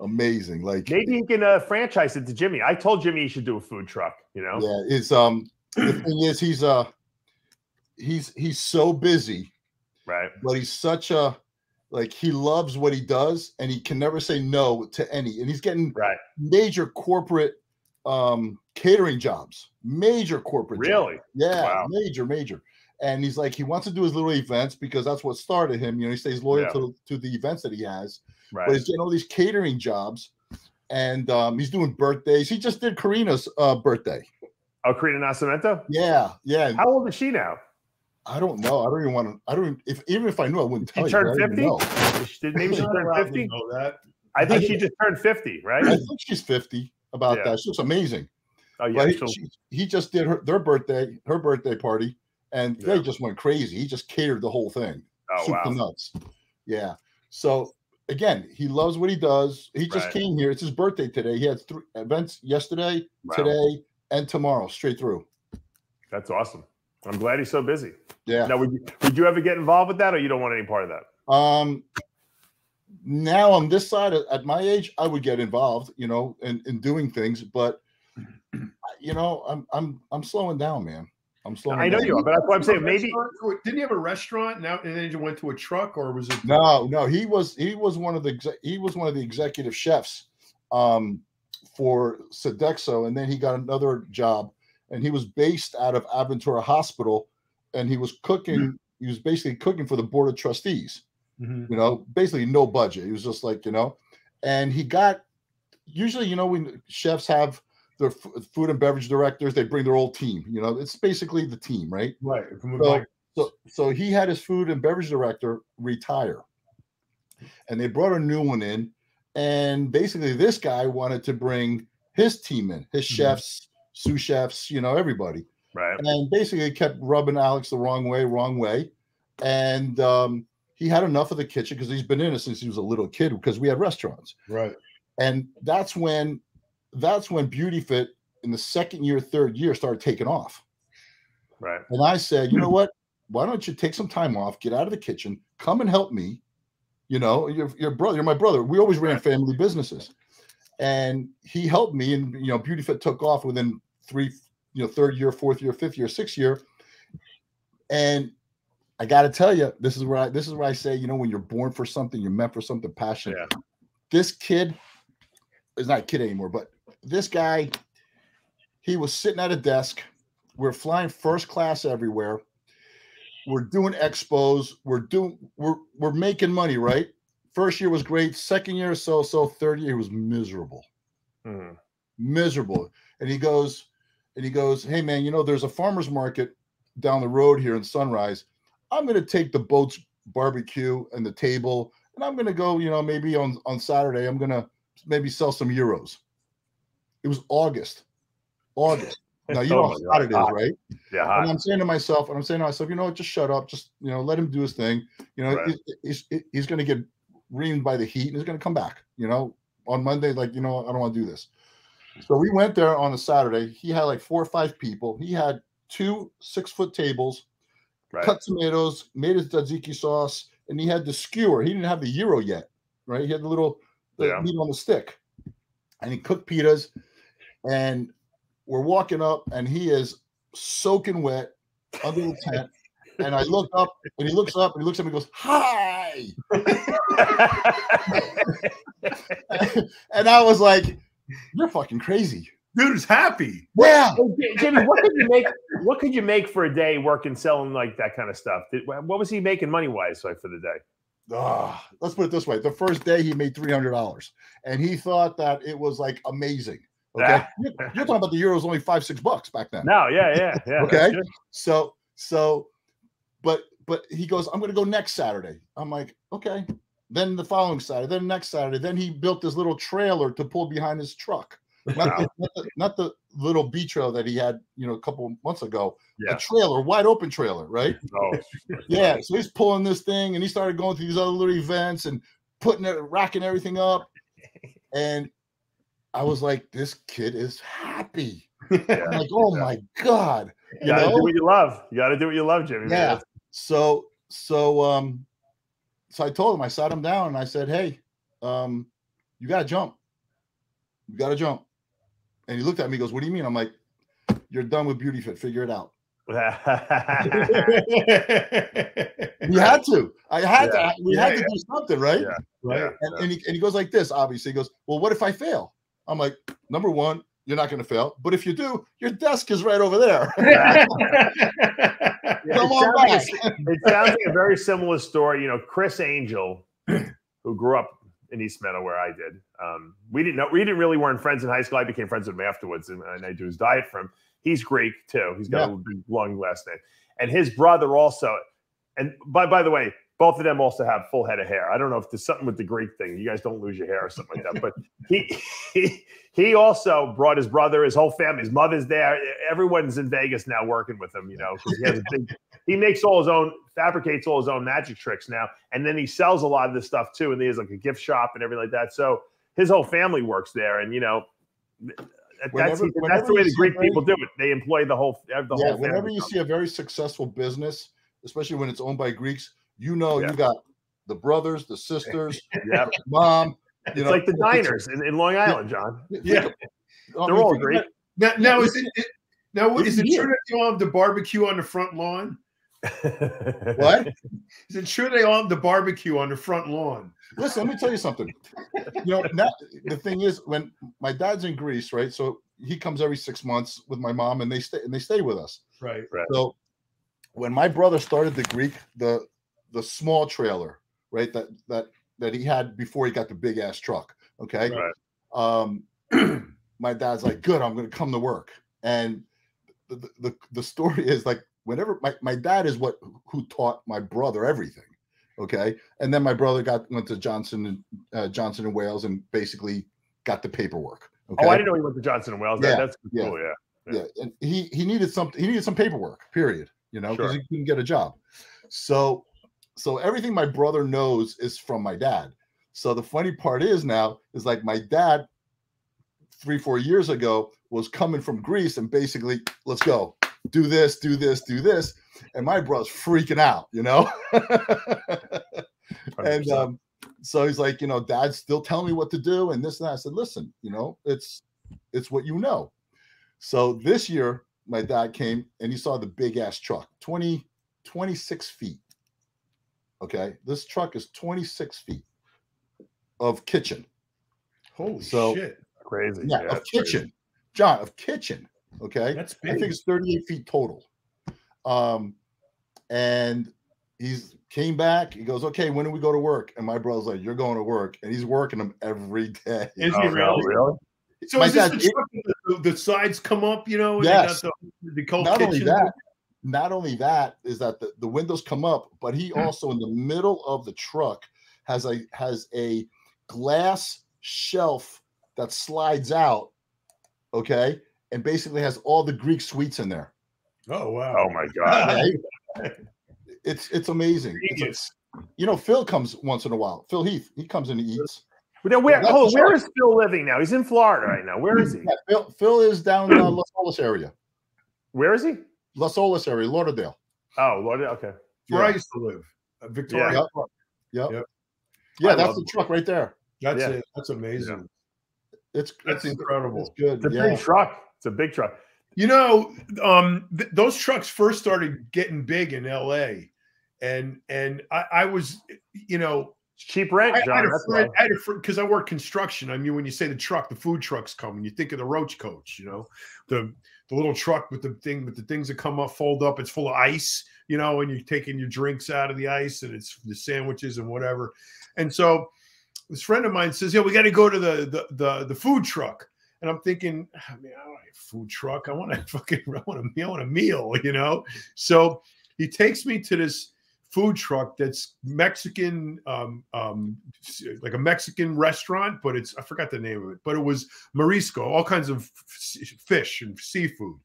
amazing. Like
maybe he can franchise it to Jimmy. I told Jimmy he should do a food truck.
Yeah, it's The thing is, he's so busy,
right?
But he's such he loves what he does, and he can never say no to any. And he's getting major corporate catering jobs, major corporate.
Really?
Jobs. Yeah, wow. Major. And he's like, he wants to do his little events because that's what started him. He stays loyal to the events that he has.
Right.
But he's getting all these catering jobs, and he's doing birthdays. He just did Karina's birthday.
Oh, Karina Nascimento?
Yeah.
How old is she now?
I don't know. I don't even want to. Even if I knew, I wouldn't tell you.
She turned 50? Maybe she turned 50? I think she just turned 50, right?
I think she's 50 about that. She looks amazing.
Oh, yeah.
He just did her birthday party, and they just went crazy. He just catered the whole thing.
Oh,
Soup to nuts. Yeah. So, again, he loves what he does. He just came here. It's his birthday today. He had 3 events yesterday, today, and tomorrow, straight through.
That's awesome. I'm glad he's so busy.
Yeah.
Now, would you ever get involved with that, or you don't want any part of that?
Now on this side, at my age, I would get involved, in doing things, but I'm slowing down, man. I'm slowing down.
I know you are, but that's what I'm saying. Maybe
didn't he have a restaurant now, and then you went to a truck, or was it?
No. He was one of the executive chefs for Sodexo, and then he got another job, and he was based out of Aventura Hospital, and he was cooking. He was basically cooking for the board of trustees. Basically no budget. He was just like, and he got usually, when chefs have their food and beverage directors, they bring their whole team. It's basically the team, right?
Right.
So he had his food and beverage director retire, and they brought a new one in. And basically, this guy wanted to bring his team in, his chefs, sous chefs, everybody.
Right.
And basically kept rubbing Alex the wrong way. And he had enough of the kitchen because he's been in it since he was a little kid because we had restaurants.
Right.
And that's when Beauty Fit in the second year, third year started taking off.
Right.
And I said, you know what? Why don't you take some time off, get out of the kitchen, come and help me. Your brother, you're my brother. We always ran family businesses. And he helped me, and Beauty Fit took off within 3, third year, fourth year, fifth year, sixth year. And I got to tell you, this is where I say, when you're born for something, you're meant for something passionate. Yeah. This kid is not a kid anymore, but this guy, he was sitting at a desk. We're flying first class everywhere. We're doing expos. We're making money, right? First year was great. Second year, so. Third year was miserable. Miserable. And he goes, hey man, you know, there's a farmer's market down the road here in Sunrise. I'm going to take the boat's barbecue and the table, and I'm going to go, you know, maybe on Saturday, I'm going to maybe sell some euros. It was August. Now, you know how hot it is, right?
Yeah. Hot.
And I'm saying to myself, you know what, just shut up. Just, you know, let him do his thing. You know,
Right.
he's going to get reamed by the heat and he's going to come back, you know, on Monday, like, you know, I don't want to do this. So we went there on a Saturday. He had like 4 or 5 people. He had 2 6-foot tables, cut tomatoes, made his tzatziki sauce, and he had the skewer. He didn't have the gyro yet, right? He had the little meat on the stick. And he cooked pitas. And we're walking up, and he is soaking wet under the tent. And I look up, and he looks up, and he looks at me and goes, "Hi." And I was like, "You're fucking crazy."
Dude is happy.
Yeah.
Hey, Jimmy, what could you make? What could you make for a day working selling like that kind of stuff? What was he making money wise like for the day?
Let's put it this way: the first day he made $300, and he thought that it was like amazing. Okay, you're talking about the euros only $5-6 back then.
No, yeah.
Okay, so, but he goes, "I'm going to go next Saturday." I'm like, okay. Then the following Saturday, then next Saturday, then he built this little trailer to pull behind his truck. Not the little B trail that he had, you know, a couple of months ago. A trailer, wide open trailer, right?
Oh,
yeah. So he's pulling this thing, and he started going through these other little events and racking everything up. And I was like, this kid is happy. I'm like, oh my God.
You gotta do what you love. You gotta do what you love, Jimmy.
Yeah.
Man.
So I told him, I sat him down and I said, hey, you gotta jump. You gotta jump. And he looked at me, he goes, what do you mean? I'm like, you're done with Beauty Fit. Figure it out. We had to. We had to do something, right?
Yeah.
Right. And he goes like this, obviously. He goes, well, what if I fail? I'm like, number one, you're not going to fail. But if you do, your desk is right over there. Come on back.
It sounds like a very similar story. You know, Chris Angel, who grew up in East Meadow where I did. We didn't weren't friends in high school. I became friends with him afterwards, and I do his diet for him. He's Greek too. He's got a long last name. And his brother also, and by the way, both of them also have full head of hair. I don't know if there's something with the Greek thing. You guys don't lose your hair or something like that. But he also brought his brother, his whole family, his mother's there. Everyone's in Vegas now working with him, you know, because he has he makes all his own, fabricates all his own magic tricks now. And then he sells a lot of this stuff too. And he has like a gift shop and everything like that. So his whole family works there. And, you know, that's the way the Greek people do it. They employ the whole family.
Whenever you see a very successful business, especially when it's owned by Greeks, you know, you got the brothers, the sisters, mom.
It's like the diners in Long Island, John.
Yeah,
they're all Greek.
Now is it true that they all have the barbecue on the front lawn?
What?
Is it true they all have the barbecue on the front lawn?
Listen, let me tell you something. You know, now, the thing is, when my dad's in Greece, right? So he comes every 6 months with my mom, and they stay with us.
Right.
So when my brother started the Greek, the small trailer, right? That he had before he got the big ass truck. Okay.
Right.
My dad's like, good, I'm going to come to work. And the story is like, whenever my dad is who taught my brother everything. Okay. And then my brother went to Johnson and Wales and basically got the paperwork. Okay?
Oh, I didn't know he went to Johnson and Wales. That's cool.
Yeah. And he needed some paperwork, period. You know, because he couldn't get a job. So everything my brother knows is from my dad. So the funny part is like my dad 3-4 years ago was coming from Greece and basically, let's go, do this. And my brother's freaking out, you know? And so he's like, you know, Dad's still telling me what to do and this and that. I said, listen, you know, it's what you know. So this year, my dad came and he saw the big ass truck, 26 feet. Okay. This truck is 26 feet of kitchen.
Holy shit.
Crazy.
Yeah, of kitchen. Crazy. John, of kitchen. Okay.
That's big.
I think it's 38 feet total. And he's came back. He goes, okay, when do we go to work? And my brother's like, you're going to work. And he's working them every day.
Is he really?
Really?
So is this the sides come up, you know? And
yes.
They got the cold
not
kitchen.
Not only that is that the windows come up, but he also in the middle of the truck has a glass shelf that slides out, okay, and basically has all the Greek sweets in there.
Oh wow!
Oh my god!
It's amazing. It's Phil comes once in a while. Phil Heath, he comes in and eats.
But now where is Phil living now? He's in Florida right now. Where is he?
Yeah, Phil is down in Las Olas area.
Where is he?
Las Olas area, Lauderdale.
Oh, Lauderdale. Okay.
Where I used to live, Victoria.
Yep. Yeah, that's the truck right there.
That's it. That's amazing.
Yeah.
That's incredible.
It's good.
It's a big truck. It's a big truck.
You know, those trucks first started getting big in LA, and I was,
cheap rent.
I had a friend because I work construction. I mean, when you say the truck, the food trucks come, and you think of the Roach Coach, the little truck with the things that come up, fold up. It's full of ice, and you're taking your drinks out of the ice, and it's the sandwiches and whatever. And so this friend of mine says, "Yeah, we got to go to the food truck." And I'm thinking, I don't want a food truck. I want a meal, So he takes me to this food truck that's Mexican, like a Mexican restaurant, but I forgot the name of it, but it was marisco, all kinds of fish and seafood.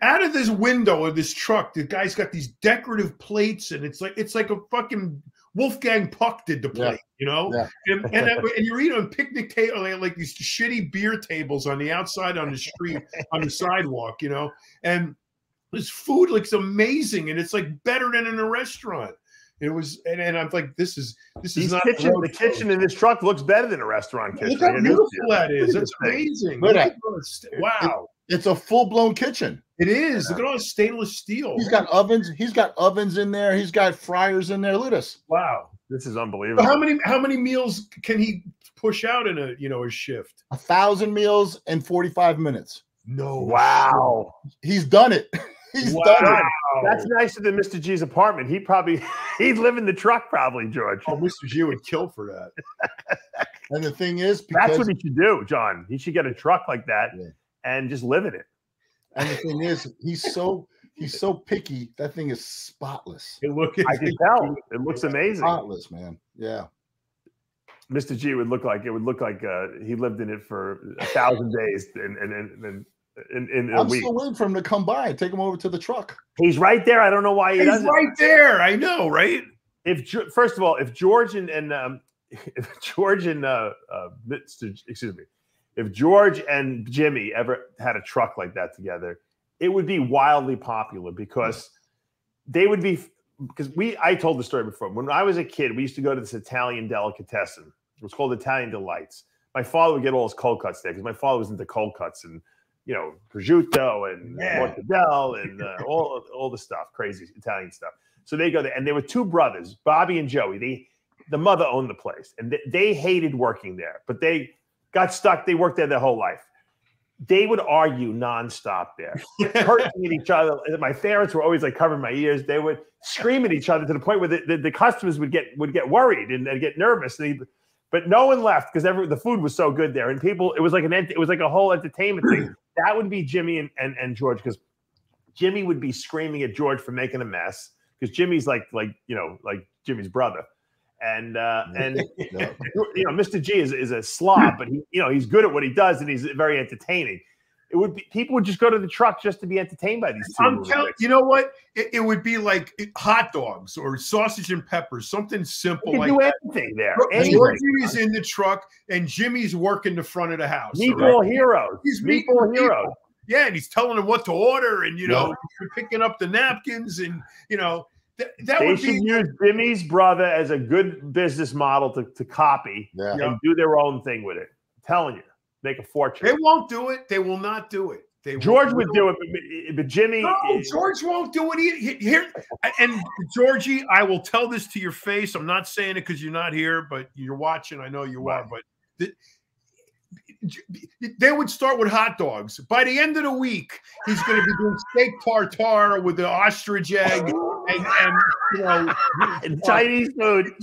Out of this window of this truck, the guy's got these decorative plates, and it's like a fucking Wolfgang Puck did the plate,
Yeah.
And you're eating on picnic table, like these shitty beer tables on the outside on the street, on the sidewalk, and this food looks amazing, and it's like better than in a restaurant. It was, and I'm like, this is not
the kitchen in this truck looks better than a restaurant kitchen.
Look how beautiful that is. That's amazing. Wow.
It's a full-blown kitchen.
It is. Look at all the stainless steel.
He's got ovens. He's got ovens in there. He's got fryers in there. Look at this.
Wow.
This is unbelievable.
So how many meals can he push out in a shift?
1,000 meals in 45 minutes.
No.
Wow.
He's done it. He's done it.
That's nicer than Mr. G's apartment. He'd live in the truck probably, George.
Oh, Mr. G would kill for that.
And the thing is,
that's what he should do, John. He should get a truck like that and just live in it.
And the thing is, he's so picky. That thing is spotless.
I can tell. It looks amazing.
Spotless, man. Yeah.
Mr. G would look like he lived in it for 1,000 days in a week.
I'm still waiting for him to come by and take him over to the truck.
He's right there. I don't know why he doesn't.
He's right there. I know, right?
First of all, if George and if George and Jimmy ever had a truck like that together, it would be wildly popular because I told the story before. When I was a kid, we used to go to this Italian delicatessen. It was called Italian Delights. My father would get all his cold cuts there because my father was into cold cuts and prosciutto and mortadella and all the stuff, crazy Italian stuff. So they go there, and there were two brothers, Bobby and Joey. The mother owned the place, and they hated working there, but they got stuck. They worked there their whole life. They would argue nonstop there, cursing at each other. My parents were always like covering my ears. They would scream at each other to the point where the customers would get worried and get nervous. But no one left because the food was so good there, and people. It was like a whole entertainment thing. That would be Jimmy and George, because Jimmy would be screaming at George for making a mess because Jimmy's like Jimmy's brother. And Mr. G is a slob, but he's good at what he does, and he's very entertaining. People would just go to the truck just to be entertained by these two.
I'm telling you know what? It would be like hot dogs or sausage and peppers, something simple.
You can do anything there.
George is in the truck, and Jimmy's working the front of the house.
Meatball heroes.
He's meatball heroes. Yeah, and he's telling them what to order, and picking up the napkins, and
they should use Jimmy's brother as a good business model to copy and do their own thing with it. I'm telling you, make a fortune.
They won't do it. They will not do it.
George would do it, but Jimmy.
No, George won't do it either. Here, and Georgie, I will tell this to your face. I'm not saying it because you're not here, but you're watching. I know you are. But they would start with hot dogs. By the end of the week, he's going to be doing steak tartare with the ostrich egg and you know,
Chinese food.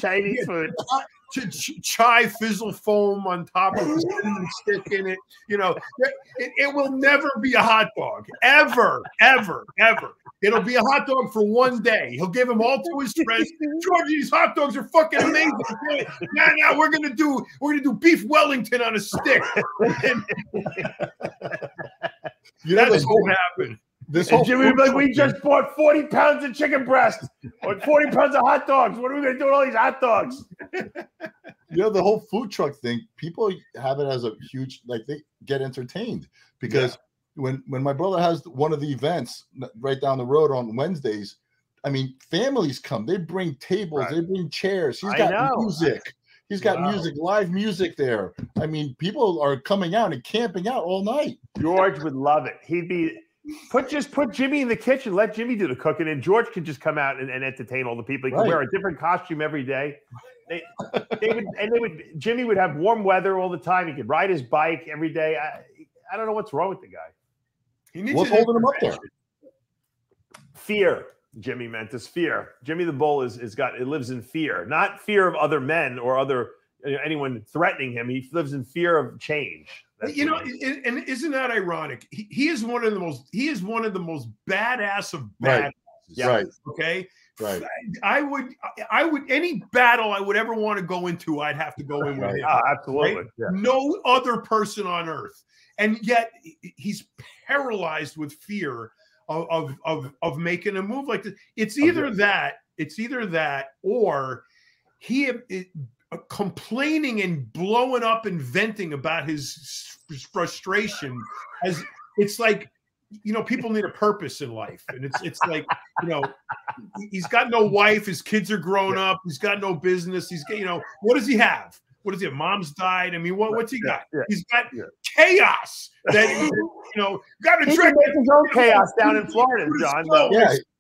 Chai fizzle foam on top of the cinnamon stick in it. You know, it will never be a hot dog, ever, ever, ever. It'll be a hot dog for one day. He'll give them all to his friends. George, these hot dogs are fucking amazing. Now we're gonna do beef Wellington on a stick. That's what happened.
Jimmy would be like, we just bought 40 pounds of chicken breast or 40 pounds of hot dogs. What are we going to do with all these hot dogs?
The whole food truck thing, people have it as a huge, like, they get entertained because when my brother has one of the events right down the road on Wednesdays, I mean, families come, they bring tables, they bring chairs. He's got music. He's got music, live music there. I mean, people are coming out and camping out all night.
George would love it. He'd be... Put Jimmy in the kitchen. Let Jimmy do the cooking, and George could just come out and entertain all the people. He could wear a different costume every day. Jimmy would have warm weather all the time. He could ride his bike every day. I don't know what's wrong with the guy.
What's holding him up there?
Fear. Jimmy meant is fear. Jimmy the Bull it lives in fear, not fear of other men or anyone threatening him. He lives in fear of change.
And isn't that ironic? He is one of the most badass of badasses.
Right.
Okay.
Right.
I would any battle I would ever want to go into, I'd have to go in with him.
Absolutely.
Right? Yeah. No other person on earth. And yet he's paralyzed with fear of making a move like this. It's either that or he complaining and blowing up and venting about his frustration, as it's like, people need a purpose in life, and it's like, he's got no wife, his kids are grown up, he's got no business, he's got, what does he have? What is it? Mom's died. I mean, what's he got? He's got chaos that got to drink
his own chaos down in Florida, John.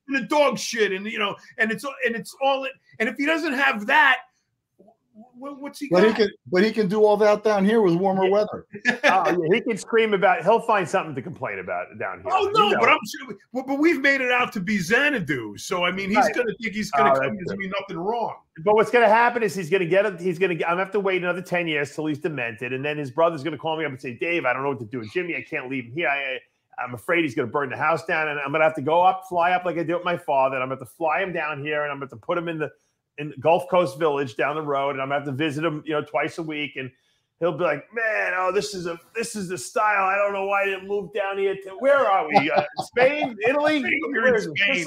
And the dog shit, and and it's all. And if he doesn't have that, what's he got?
But he can do all that down here with warmer weather.
He can scream about. He'll find something to complain about down here.
Oh no, but I'm sure. But we've made it out to be Xanadu, so I mean, he's going to think he's going to come. There's going to be nothing wrong.
But what's going to happen is he's going to get it. I'm going to have to wait another 10 years till he's demented, and then his brother's going to call me up and say, "Dave, I don't know what to do with Jimmy. I can't leave him here. I'm afraid he's going to burn the house down, and I'm going to have to fly up like I did with my father. And I'm going to have to fly him down here, and I'm going to put him in Gulf Coast Village down the road, and I'm going to have to visit him, twice a week, and he'll be like, man, this is the style. I don't know why I didn't move down here. Where are we? Spain, Italy?
We're in Spain.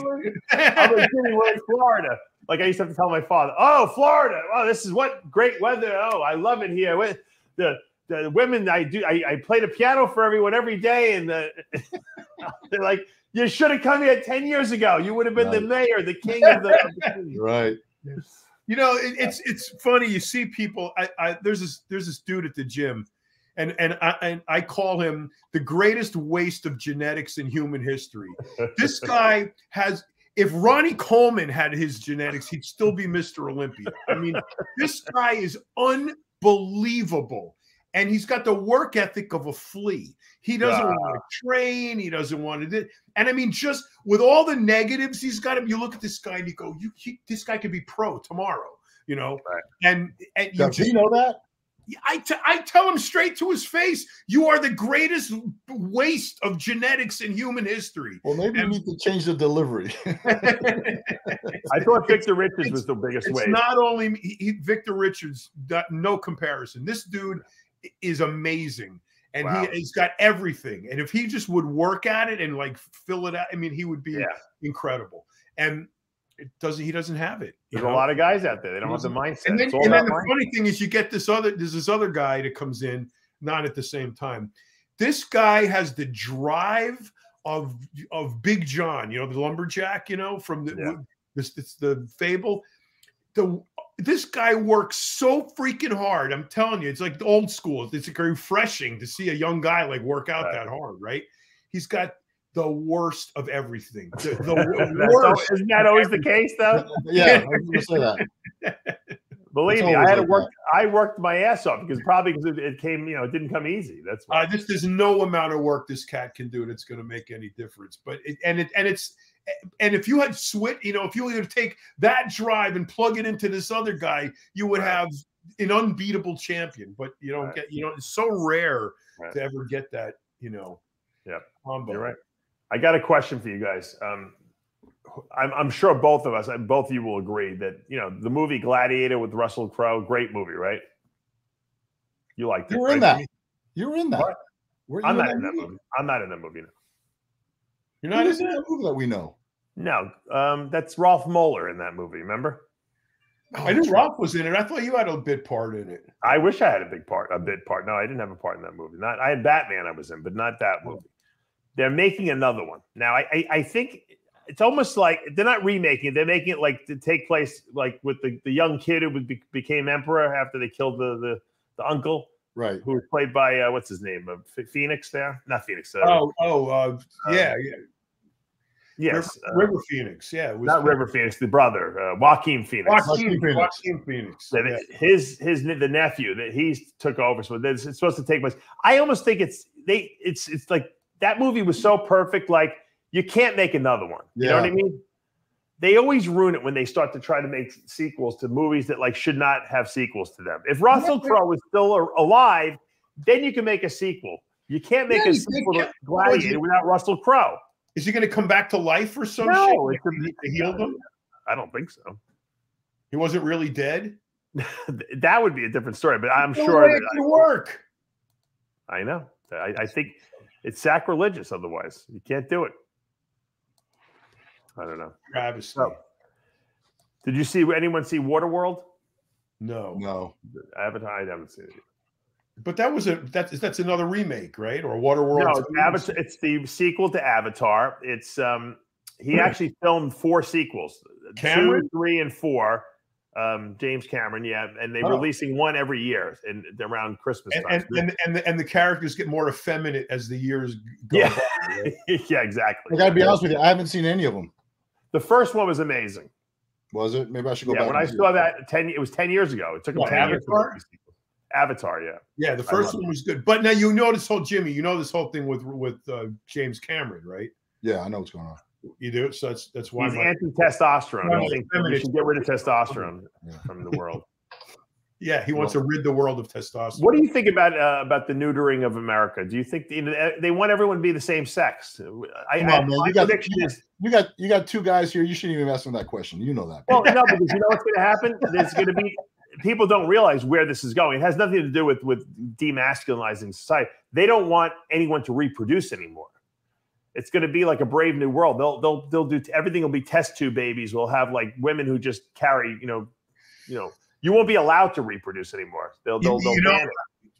I'm like, we're in Florida. Like I used to have to tell my father, oh, Florida. Oh, this is what great weather. Oh, I love it here. With the women, I play the piano for everyone every day, and they're like, you should have come here 10 years ago. You would have been the mayor, the king of the
right.
It's funny. You see people. There's this dude at the gym, and I call him the greatest waste of genetics in human history. This guy has. If Ronnie Coleman had his genetics, he'd still be Mr. Olympia. I mean, this guy is unbelievable. And he's got the work ethic of a flea. He doesn't want to train. He doesn't want to do. And I mean, just with all the negatives he's got, you look at this guy and you go, this guy could be pro tomorrow, Right. And
does he know that?
I tell him straight to his face, you are the greatest waste of genetics in human history.
Well, maybe you need to change the delivery.
I thought Victor Richards was the biggest waste.
It's not only Victor Richards, no comparison. This dude is amazing, and he's got everything. And if he just would work at it and like fill it out, I mean, he would be incredible. And he doesn't have it.
There's a lot of guys out there. They don't have the mindset.
And then the funny thing is, you get there's this other guy that comes in, not at the same time. This guy has the drive of Big John, the lumberjack, from it's the fable. This guy works so freaking hard. I'm telling you, it's like the old school. It's like refreshing to see a young guy like work out that hard, right? He's got the worst of everything. The worst.
Isn't that always the case, though?
Yeah, I was going to say that.
Believe me, I had to work. I worked my ass off because it came, it didn't come easy. That's why.
There's no amount of work this cat can do that's going to make any difference. But if you had if you were to take that drive and plug it into this other guy, you would have an unbeatable champion. But you don't get, it's so rare to ever get that,
Yeah,
combo.
You're right. I got a question for you guys. I'm sure both of you will agree that the movie Gladiator with Russell Crowe, great movie, right? You liked it.
You were in that. You were in that.
I'm not in that movie. I'm not in that movie. No.
You're not in
that movie that we know.
No, that's Ralph Moeller in that movie. Remember?
I knew Ralph was in it. I thought you had a bit part in it.
I wish I had a bit part. No, I didn't have a part in that movie. I had Batman I was in, but not that movie. They're making another one now. I think it's almost like they're not remaking it. They're making it like to take place like with the young kid who became emperor after they killed the uncle,
right?
Who was played by what's his name? Phoenix there, not Phoenix. Yes,
River Phoenix. Yeah, it was
not River Phoenix. The brother, Joaquin Phoenix.
Joaquin Phoenix.
The nephew that he took over. So it's supposed to take place. I almost think it's like that movie was so perfect. Like you can't make another one. You know what I mean? They always ruin it when they start to try to make sequels to movies that like should not have sequels to them. If Russell Crowe was still alive, then you can make a sequel. You can't make a sequel to Gladiator without Russell Crowe.
Is he going to come back to life or some shit? They healed him?
I don't think so.
He wasn't really dead?
That would be a different story, but I'm sure
it could work.
I know. I think it's sacrilegious otherwise. You can't do it. I don't know.
Travesty.
So, did you see anyone see Waterworld?
No.
Avatar, I haven't seen it.
But that's another remake, right? Or Waterworld?
No, it's the sequel to Avatar. It's he actually filmed 4 sequels,
Cameron?
2, 3, and 4. James Cameron, and they're releasing one every year around Christmas time.
And the characters get more effeminate as the years go by. Right?
Yeah, exactly.
I gotta be honest with you, I haven't seen any of them.
The first one was amazing.
Was it? Maybe I should go back.
Yeah, when I saw that it was 10 years ago. It took them 10 years to make the sequel. Avatar, yeah.
Yeah, the first one was good. But now you know this whole thing with James Cameron, right?
Yeah, I know what's going on.
You do? So that's why
he's anti-testosterone. I think we should get rid of testosterone from the world.
Yeah, he wants to rid the world of testosterone.
What do you think about the neutering of America? Do you think they want everyone to be the same sex?
You got 2 guys here. You shouldn't even ask them that question. You know that.
Well, no, because you know what's going to happen? There's going to be people don't realize where this is going. It has nothing to do with demasculinizing society. They don't want anyone to reproduce anymore. It's going to be like a Brave New World. They'll do everything. Will be test tube babies. We'll have like women who just carry. You won't be allowed to reproduce anymore. They'll ban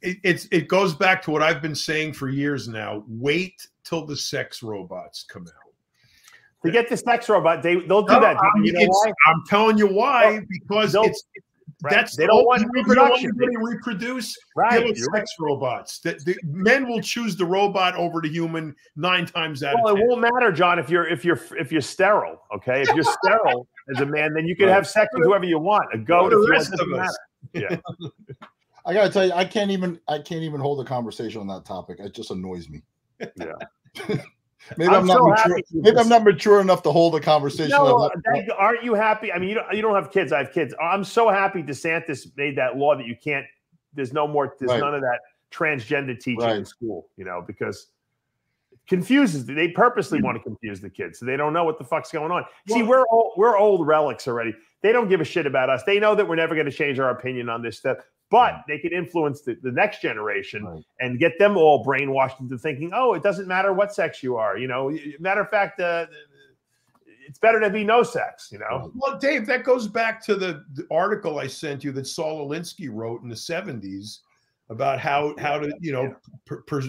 it. It goes back to what I've been saying for years now. Wait till the sex robots come out.
To get the sex robot, they'll do that. Why?
I'm telling you why. Because they don't want reproduction. Reproduce.
Right.
Give us sex robots. The men will choose the robot over the human 9 times out of 10.
Well, it won't matter, John, if you're sterile. Okay, if you're sterile as a man, then you can have sex with whoever you want. A goat.
The rest of us.
Yeah.
I gotta tell you, I can't even hold a conversation on that topic. It just annoys me.
Yeah.
Maybe I'm not mature. Maybe I'm not mature enough to hold a conversation.
No, aren't you happy? I mean, you don't have kids. I have kids. I'm so happy DeSantis made that law that you can't. There's none of that transgender teaching in school. Because it confuses. They purposely want to confuse the kids, so they don't know what the fuck's going on. See, we're old relics already. They don't give a shit about us. They know that we're never going to change our opinion on this stuff. But they can influence the next generation and get them all brainwashed into thinking, oh, it doesn't matter what sex you are. Matter of fact, it's better to be no sex.
Well, Dave, that goes back to the article I sent you that Saul Alinsky wrote in the 70s about how to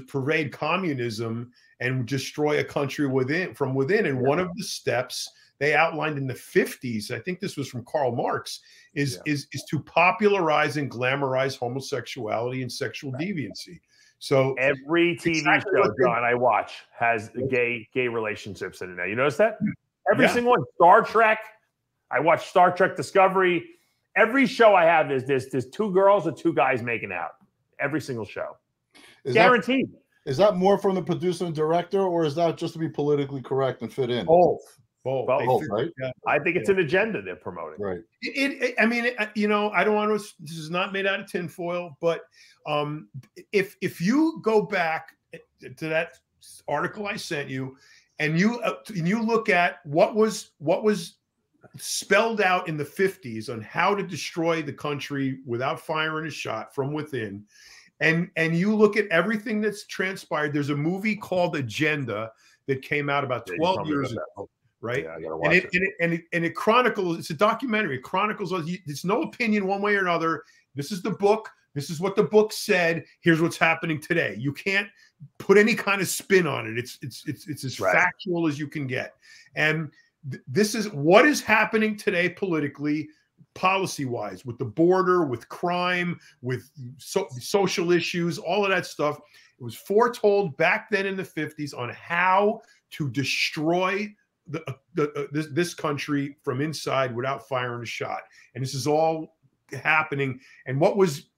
pervade communism and destroy a country from within. And one of the steps they outlined in the 50s, I think this was from Karl Marx, is to popularize and glamorize homosexuality and sexual deviancy. So
every TV show, John, I watch has gay relationships in it now. You notice that? Every single one. Star Trek. I watch Star Trek Discovery. every show I have, there's 2 girls or 2 guys making out. Every single show. Guaranteed.
Is that more from the producer and director, or is that just to be politically correct and fit in?
Both,
right?
Yeah.
I think it's an agenda they're promoting.
Right.
I mean, you know, I don't want to. This is not made out of tinfoil, but if you go back to that article I sent you, and you look at what was spelled out in the 50s on how to destroy the country without firing a shot from within, and you look at everything that's transpired. There's a movie called Agenda that came out about 12 years ago. Right.
Yeah, I gotta watch
and it chronicles, it's a documentary. It chronicles, it's no opinion one way or another. This is the book. This is what the book said. Here's what's happening today. You can't put any kind of spin on it. It's as factual as you can get. And this is what is happening today politically, policy-wise, with the border, with crime, with social issues, all of that stuff. It was foretold back then in the 50s on how to destroy this country from inside without firing a shot. And this is all happening. And what was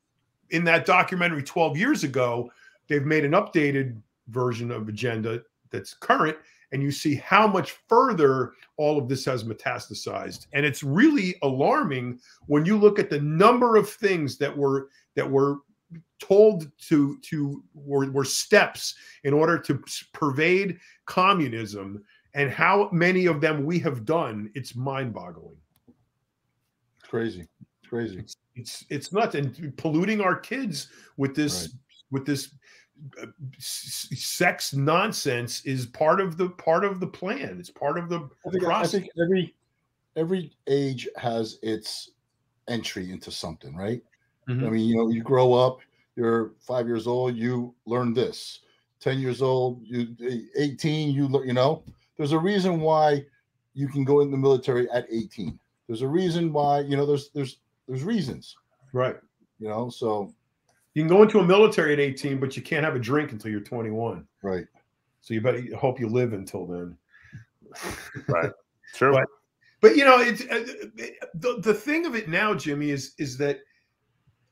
in that documentary 12 years ago, they've made an updated version of Agenda that's current, and you see how much further all of this has metastasized. And it's really alarming when you look at the number of things that were told were steps in order to pervade communism, and how many of them we have done. It's mind-boggling.
It's crazy. It's crazy.
It's nuts. And polluting our kids with this sex nonsense is part of the plan. It's part of the process.
I think every age has its entry into something, right?
Mm-hmm.
I mean, you know, you grow up, you're 5 years old, you learn this. 10 years old, 18, you know. There's a reason why you can go in the military at 18. There's a reason why, you know, there's reasons.
Right.
You know, so
you can go into a military at 18, but you can't have a drink until you're 21.
Right.
So you better hope you live until then.
Right. True.
But you know, it's the thing of it now, Jimmy, is that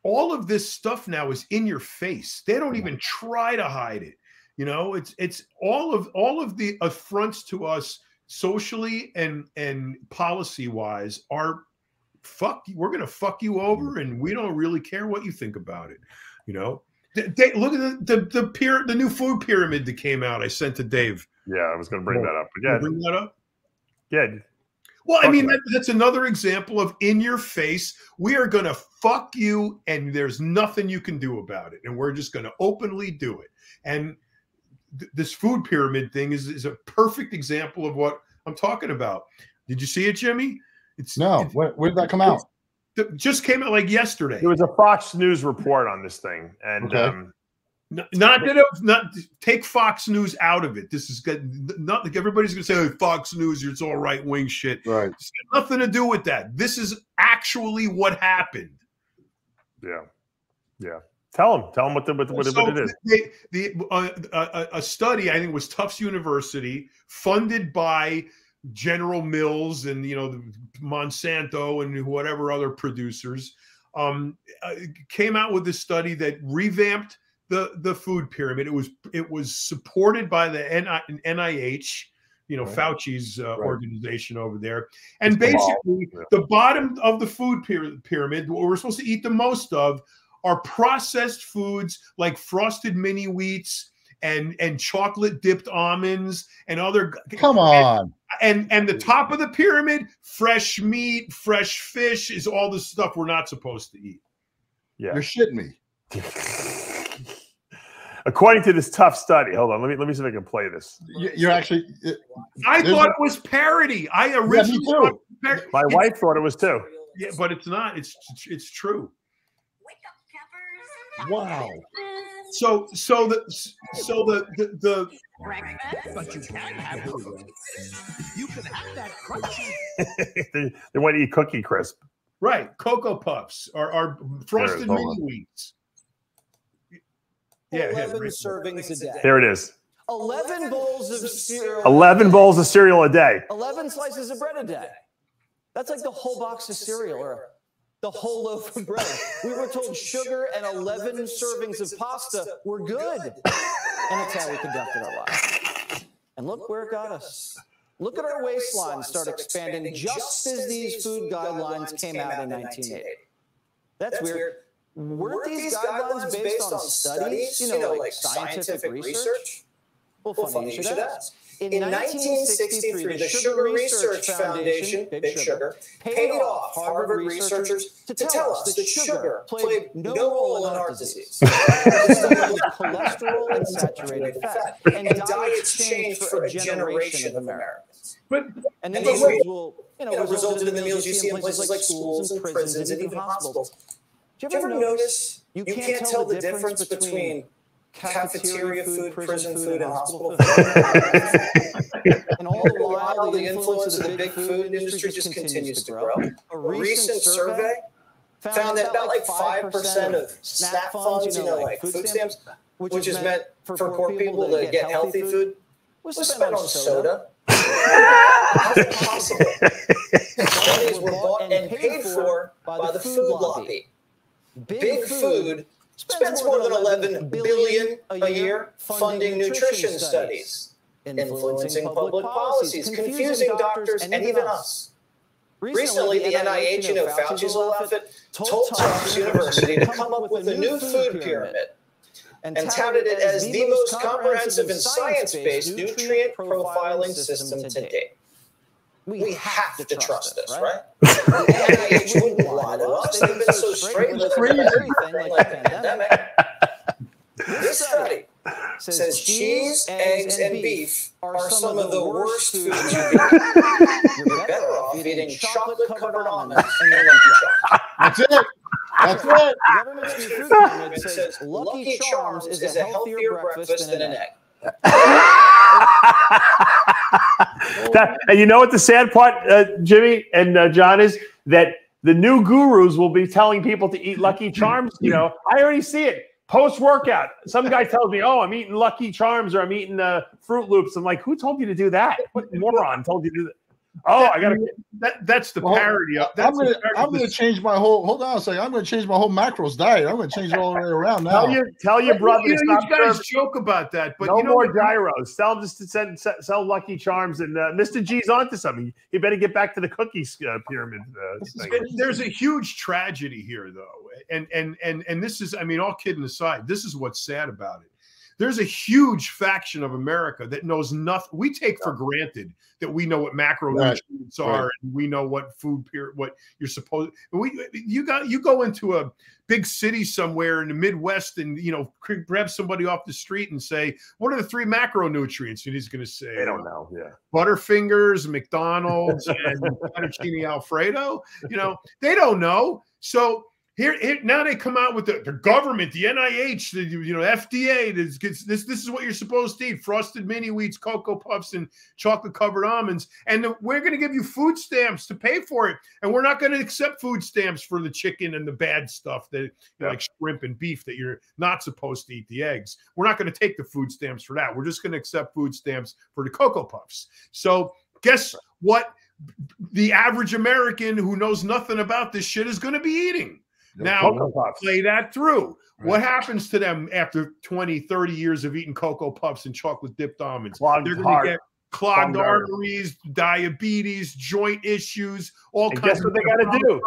all of this stuff now is in your face. They don't even try to hide it. You know, it's all of the affronts to us socially and policy wise are we're gonna fuck you over, and we don't really care what you think about it. You know, look at the new food pyramid that came out. I sent to Dave.
Yeah, I was gonna bring that up. Again.
Bring that up.
Yeah.
Well, I mean, that's another example of in your face. We are gonna fuck you, and there's nothing you can do about it, and we're just gonna openly do it. And this food pyramid thing is a perfect example of what I'm talking about. Did you see it, Jimmy?
Where did that come out?
It just came out like yesterday.
There was a Fox News report on this thing, and
not take Fox News out of it. This is not like everybody's going to say, oh, Fox News, it's all right wing shit.
Right.
It's got nothing to do with that. This is actually what happened.
Yeah. Yeah. Tell them what it is.
A study, I think it was Tufts University, funded by General Mills and, you know, Monsanto and whatever other producers, came out with this study that revamped the food pyramid. It was supported by the NIH, you know, right. Fauci's organization over there. And it's basically the bottom of the food pyramid, what we're supposed to eat the most of, are processed foods like frosted mini wheats and chocolate dipped almonds and other.
Come on.
And the top of the pyramid, fresh meat, fresh fish, is all the stuff we're not supposed to eat.
Yeah,
you're shitting me.
According to this tough study, hold on, let me see if I can play this.
You're actually.
I thought it was parody. I originally thought
my wife thought it was too.
Yeah, but it's not. It's true.
Wow.
So the
but you can have you can have that crunchy.
They want to eat Cookie Crisp.
Right. Cocoa Puffs are frosted mini wheats.
Yeah, 11 servings a day.
There it is.
11 bowls of cereal.
11 bowls of cereal a day.
11 slices of bread a day. That's like the whole box of cereal, or the whole loaf of bread. We were told sugar and 11 servings of pasta were good. And it's how we conducted our lives. And look where it got us. Look at our waistline start expanding just as these food guidelines came out in 1980. That's weird. Weren't these guidelines based on studies, like scientific research? Well, funny you should ask. In 1963, the Sugar Research Foundation, Big Sugar, paid off Harvard researchers to tell us that sugar played no role in heart disease. Cholesterol and saturated fat, and diets changed for a generation of Americans. And these will, resulted in the meals you see in places like schools and prisons and even hospitals. Do you ever notice you can't tell the difference between cafeteria food, prison food, and hospital food? And all the while, the influence of the big food industry just continues to grow. A recent survey found that about like 5% of SNAP funds, like food stamps, which is meant for poor people to get healthy food, was spent on soda. That's possible. Studies were bought and paid for by the food lobby. Big Food spends more than $11 billion a year funding nutrition studies, influencing public policies, confusing doctors, and even us. Recently, the NIH, Fauci's little outfit, told Tufts University to come up with a new food pyramid and touted it as the most comprehensive and science-based nutrient profiling system to date. We have to trust this, right? The NIH wouldn't lie to us. They've been so straight with everything like the pandemic. This study says cheese, eggs, and beef are some of the worst foods you can eat. You're better off eating chocolate-covered almonds and Lucky Charms.
That's it. That's it.
The government's new food pyramid says Lucky Charms is a healthier breakfast than an egg.
And you know what the sad part, Jimmy and John, is that the new gurus will be telling people to eat Lucky Charms. I already see it post-workout. Some guy tells me, "Oh, I'm eating Lucky Charms or I'm eating Fruit Loops." I'm like, "Who told you to do that? What moron told you to do that?" Oh, I gotta.
That's the parody.
I'm gonna change my whole. Hold on a second. I'm gonna change my whole macros diet. I'm gonna change it all the way around now.
Tell your brother.
You guys joke about that, but
no more gyros. Tell him just to sell Lucky Charms, and Mr. G's onto something. He better get back to the cookies pyramid.
There's a huge tragedy here, though, and this is, all kidding aside, this is what's sad about it. There's a huge faction of America that knows nothing. We take for granted that we know what macronutrients are, and we know what what you're supposed. You go into a big city somewhere in the Midwest, and grab somebody off the street and say, "What are the 3 macronutrients?" And he's going to say,
"I don't know." Yeah,
Butterfingers, McDonald's, and fettuccine Alfredo. They don't know. So. Here now they come out with the government, the NIH, the FDA. This is what you're supposed to eat: Frosted Mini Wheats, Cocoa Puffs, and chocolate-covered almonds. And we're going to give you food stamps to pay for it. And we're not going to accept food stamps for the chicken and the bad stuff that like shrimp and beef that you're not supposed to eat. The eggs. We're not going to take the food stamps for that. We're just going to accept food stamps for the Cocoa Puffs. So guess what? The average American who knows nothing about this shit is going to be eating. Now, play that through. Right. What happens to them after 20, 30 years of eating Cocoa Puffs and chocolate-dipped almonds? They're going to get clogged arteries, diabetes, joint issues, all kinds of
guess what they got to do?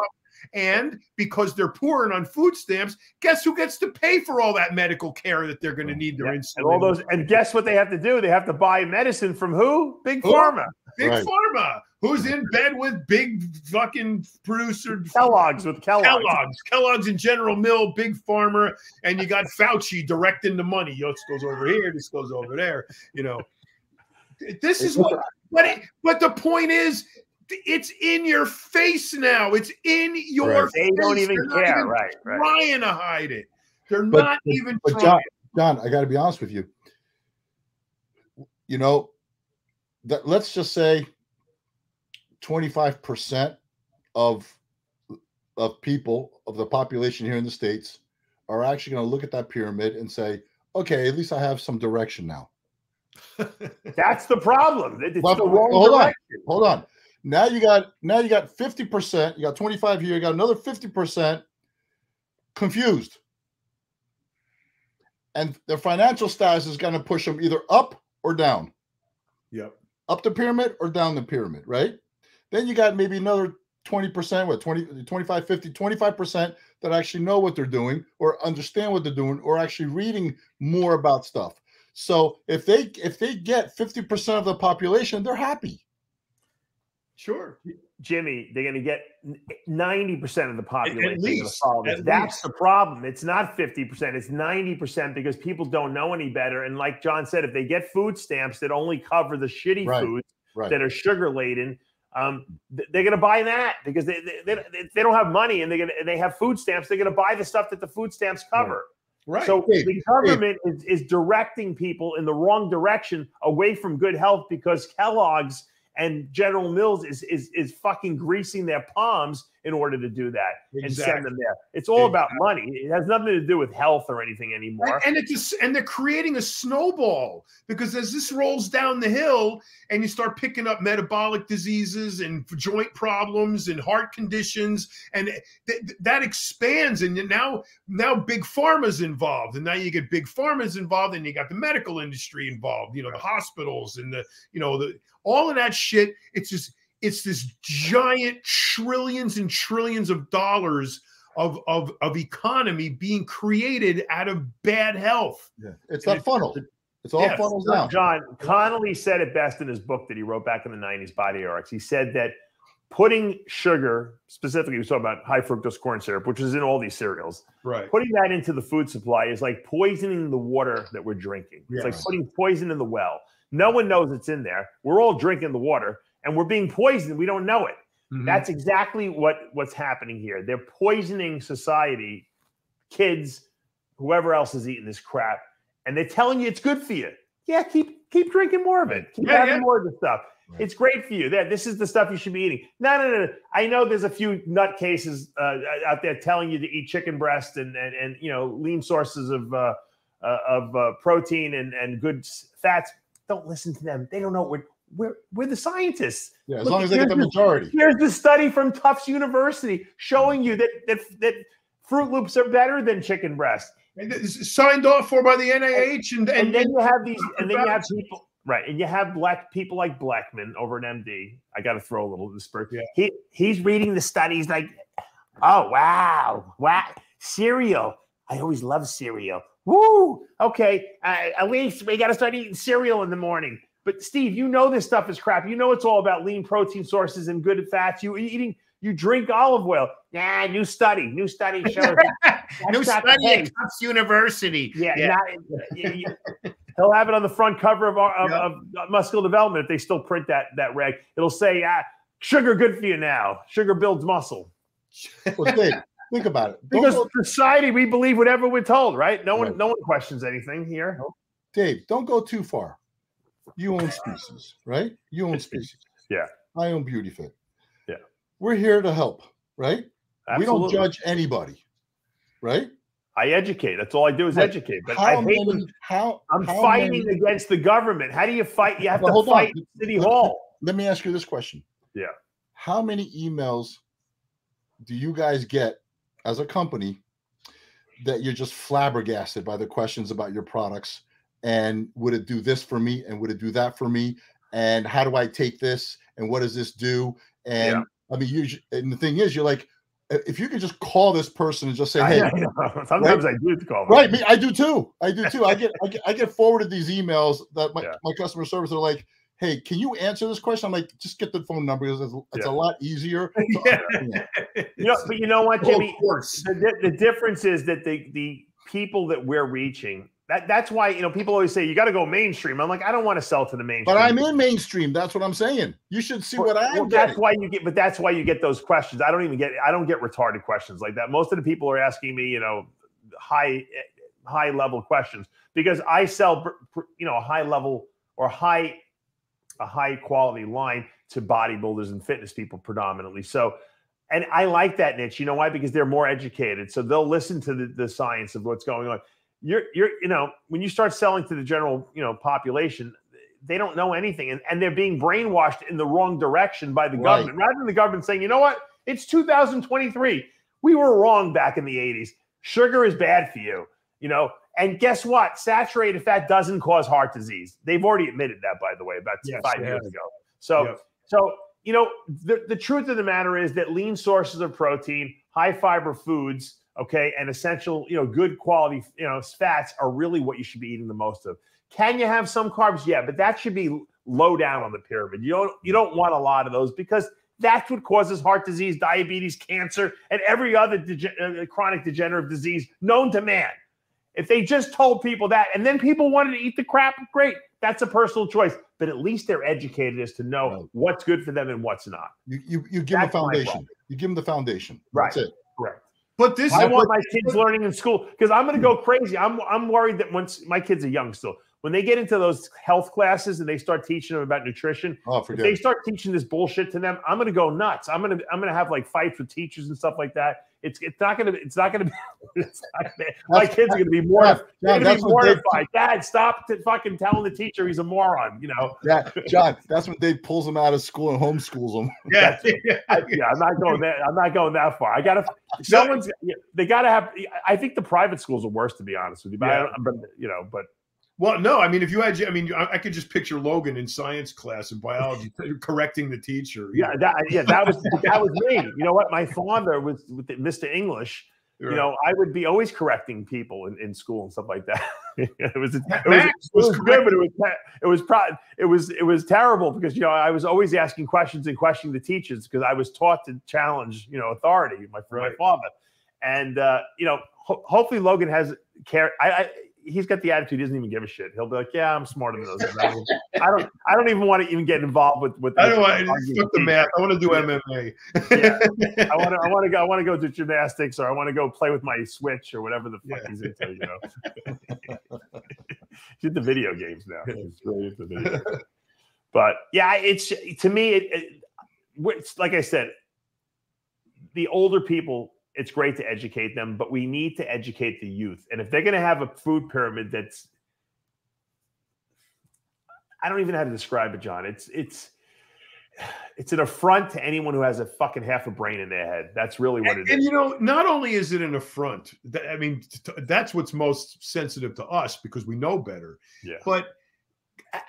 And because they're poor and on food stamps, guess who gets to pay for all that medical care that they're going to need their insulin?
And all those. And guess what they have to do? They have to buy medicine from who? Big Pharma.
Big Pharma. Who's in bed with big fucking producer
Kellogg's with
Kellogg's and General Mill, Big Pharma, and you got Fauci directing the money. This goes over here, this goes over there. This is what. But the point is, it's in your face now. It's in your face.
They don't even care. Right.
Trying to hide it. They're not even trying.
John, I got to be honest with you. That let's just say 25% of people of the population here in the States are actually going to look at that pyramid and say, "Okay, at least I have some direction now."
That's the problem. It's the wrong
hold
direction.
Hold on. Now you got 50%. You got 25 here. You got another 50% confused. And their financial status is going to push them either up or down.
Yep.
Up the pyramid or down the pyramid, right? Then you got maybe another 20%, what, 20, 25, 50, 25% that actually know what they're doing or understand what they're doing or actually reading more about stuff. So if they get 50% of the population, they're happy.
Sure.
Jimmy, they're going to get 90% of the population.
At least.
That's the problem. It's not 50%. It's 90% because people don't know any better. And like John said, if they get food stamps that only cover the shitty foods that are sugar laden, they're going to buy that because they don't have money and they have food stamps. They're going to buy the stuff that the food stamps cover.
Right.
So the government is directing people in the wrong direction away from good health because Kellogg's and General Mills is fucking greasing their palms in order to do that and send them there. It's all about money. It has nothing to do with health or anything anymore.
And they're creating a snowball because as this rolls down the hill and you start picking up metabolic diseases and joint problems and heart conditions, and that expands. And now big pharma's involved, and now you get big pharma's involved, and you got the medical industry involved. You know, the hospitals and all of that shit. It's this giant trillions and trillions of dollars of economy being created out of bad health.
Yeah. It's that funnel. It's all funnels down.
John Connolly said it best in his book that he wrote back in the 90s, Body RX. He said that putting sugar, specifically, he was talking about high fructose corn syrup, which is in all these cereals.
Right.
Putting that into the food supply is like poisoning the water that we're drinking. It's like putting poison in the well. No one knows it's in there. We're all drinking the water, and we're being poisoned. We don't know it. Mm-hmm. That's exactly what's happening here. They're poisoning society, kids, whoever else is eating this crap, and they're telling you it's good for you. Yeah, keep drinking more of it. Keep having more of the stuff. Right. It's great for you. This is the stuff you should be eating. No. I know there's a few nutcases out there telling you to eat chicken breast and lean sources of protein and good fats. Don't listen to them. They don't know we're the scientists.
Yeah, as long as they get the majority.
Here's the study from Tufts University showing you that Fruit Loops are better than chicken breast.
And it's signed off for by the NIH, and then you have these, and then you have people,
right? And you have people like Blackman over at MD. I got to throw a little disperse. Yeah. He's reading the studies like, oh wow, cereal. I always love cereal. Woo! Okay, at least we got to start eating cereal in the morning. But Steve, you know this stuff is crap. You know it's all about lean protein sources and good fats. You drink olive oil. Nah, new study shows.
New study at Tufts University.
Yeah. He'll have it on the front cover of Muscular Development if they still print that reg. It'll say, sugar good for you now. Sugar builds muscle.
Well, Dave, think about it.
Because society, we believe whatever we're told, right? No one questions anything here.
Dave, don't go too far. You own Species, right? You own Species.
Yeah.
I own BeautyFit.
Yeah.
We're here to help, right?
Absolutely.
We don't judge anybody, right?
I educate. That's all I do is educate. But I'm fighting against the government. How do you fight? You have to fight City Hall.
Let me ask you this question.
Yeah.
How many emails do you guys get as a company that you're just flabbergasted by the questions about your products? And would it do this for me? And would it do that for me? And how do I take this? And what does this do? And I mean, and the thing is, you're like, if you could just call this person and just say, "Hey,"
sometimes I do call them.
Right, I do too. I get forwarded these emails that my customer service are like, "Hey, can you answer this question?" I'm like, "Just get the phone number. It's a lot easier."
But you know what, Jimmy? The difference is that the people that we're reaching. That's why, people always say you got to go mainstream. I'm like, I don't want to sell to the mainstream.
But I'm in mainstream. That's what I'm saying. You should see what I'm getting.
That's why you get those questions. I don't get retarded questions like that. Most of the people are asking me, high level questions because I sell, a high level or a high quality line to bodybuilders and fitness people predominantly. So, and I like that niche. You know why? Because they're more educated. So they'll listen to the science of what's going on. You're when you start selling to the general, population, they don't know anything, and they're being brainwashed in the wrong direction by the government, rather than the government saying, you know what, it's 2023. We were wrong back in the 80s. Sugar is bad for you, you know. And guess what? Saturated fat doesn't cause heart disease. They've already admitted that, by the way, about 5 years ago. So, you know, the truth of the matter is that lean sources of protein, high fiber foods, okay, and essential, you know, good quality, you know, fats are really what you should be eating the most of. Can you have some carbs? Yeah, but that should be low down on the pyramid. You don't want a lot of those, because that's what causes heart disease, diabetes, cancer, and every other chronic degenerative disease known to man. If they just told people that, and then people wanted to eat the crap, great. That's a personal choice. But at least they're educated as to know what's good for them and what's not.
You give them a foundation. You give them the foundation.
Right.
That's it.
Correct.
But this
I want my kids learning in school, because I'm going to go crazy. I'm worried that once my kids are young still, when they get into those health classes and they start teaching them about nutrition, if they start teaching this bullshit to them, I'm going to go nuts. I'm going to have like fights with teachers and stuff like that. It's not going to be. My kids are going to be mortified. Dad, stop fucking telling the teacher he's a moron. You know.
Yeah, John. That's when Dave pulls them out of school and homeschools them.
Yeah, I'm not going that. I'm not going that far. I gotta. Someone's. They gotta have. I think the private schools are worse, to be honest with you. But but.
Well, no, I mean, if you had, I mean, I could just picture Logan in science class in biology correcting the teacher.
That was me. You know what? My father was with Mr. English. Right. You know, I would be always correcting people in school and stuff like that. it was good, but it was terrible, because, you know, I was always asking questions and questioning the teachers, because I was taught to challenge, you know, authority, my father. And you know, hopefully Logan has care. He's got the attitude he doesn't even give a shit. He'll be like, "Yeah, I'm smarter than those guys." I don't even want to even get involved with.
I don't want to fuck the math. I want to do MMA.
I want to go do gymnastics, or I want to go play with my Switch or whatever the fuck he's into. You know, he's into video games now. He's really into video games. But yeah, it's, to me, it's like I said, the older people. It's great to educate them, but we need to educate the youth. And if they're going to have a food pyramid that's, I don't even know how to describe it, John. It's an affront to anyone who has a fucking half a brain in their head. That's really what it is.
And, you know, not only is it an affront, I mean, that's what's most sensitive to us because we know better.
Yeah.
But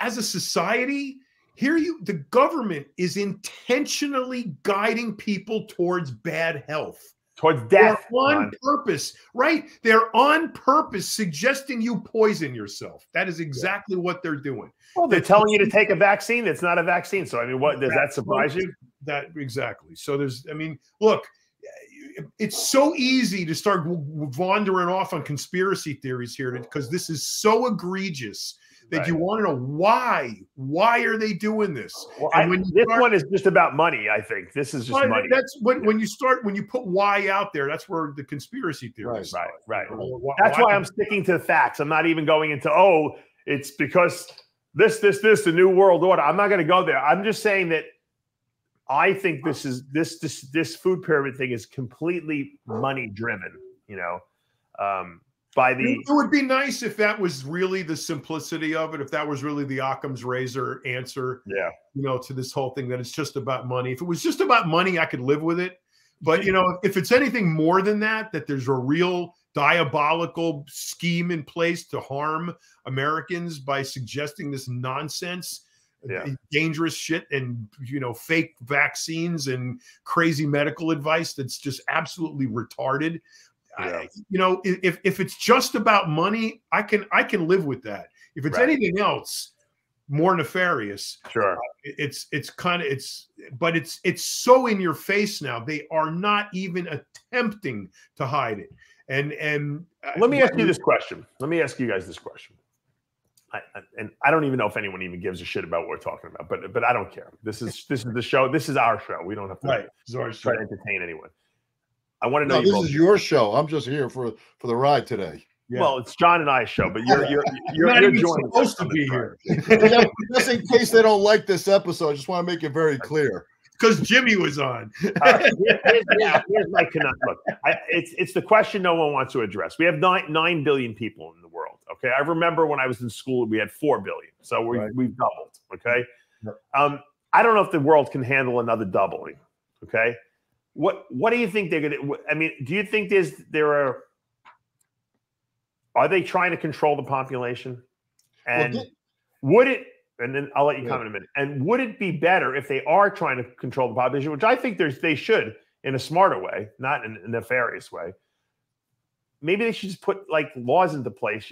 as a society, the government is intentionally guiding people towards bad health.
Towards death.
They're on purpose, right? They're on purpose suggesting you poison yourself. That is exactly what they're doing.
Well, they're telling you to take a vaccine that's not a vaccine. So, I mean, what does that surprise you?
Exactly. So I mean, look, it's so easy to start wandering off on conspiracy theories here because this is so egregious that you want to know why. Why are they doing this?
Well, this one is just about money. I think this is just money.
That's when you put why out there. That's where the conspiracy theories.
Right. That's why I'm sticking to the facts. I'm not even going into it's because this the new world order. I'm not going to go there. I'm just saying that I think this food pyramid thing is completely money driven. You know. It would be nice if that was really the simplicity of it, if that was really the Occam's razor answer, you know, to this whole thing, that it's just about money. If it was just about money, I could live with it. But, you know, if it's anything more than that, that there's a real diabolical scheme in place to harm Americans by suggesting this nonsense, dangerous shit, and, you know, fake vaccines and crazy medical advice that's just absolutely retarded. You know, if it's just about money, I can live with that. If it's anything else more nefarious, sure,
it's so in your face now. They are not even attempting to hide it. And
let me ask you this question. Let me ask you guys this question. And I don't even know if anyone even gives a shit about what we're talking about, but I don't care. This is the show. This is our show. We don't have to try to entertain anyone. I want to know.
No, this is your show. I'm just here for the ride today.
Yeah. Well, it's John and I's show, but you're
supposed to be here.
Just in case they don't like this episode, I just want to make it very clear.
Because Jimmy was on.
Here's my look. It's the question no one wants to address. We have 9 billion people in the world. Okay, I remember when I was in school, we had 4 billion, so we've doubled. Okay, I don't know if the world can handle another doubling. Okay, what do you think they're gonna? I mean, do you think are they trying to control the population? And would it? And then I'll let you comment in a minute. And would it be better if they are trying to control the population, which I think they should in a smarter way, not in a nefarious way? Maybe they should just put like laws into place,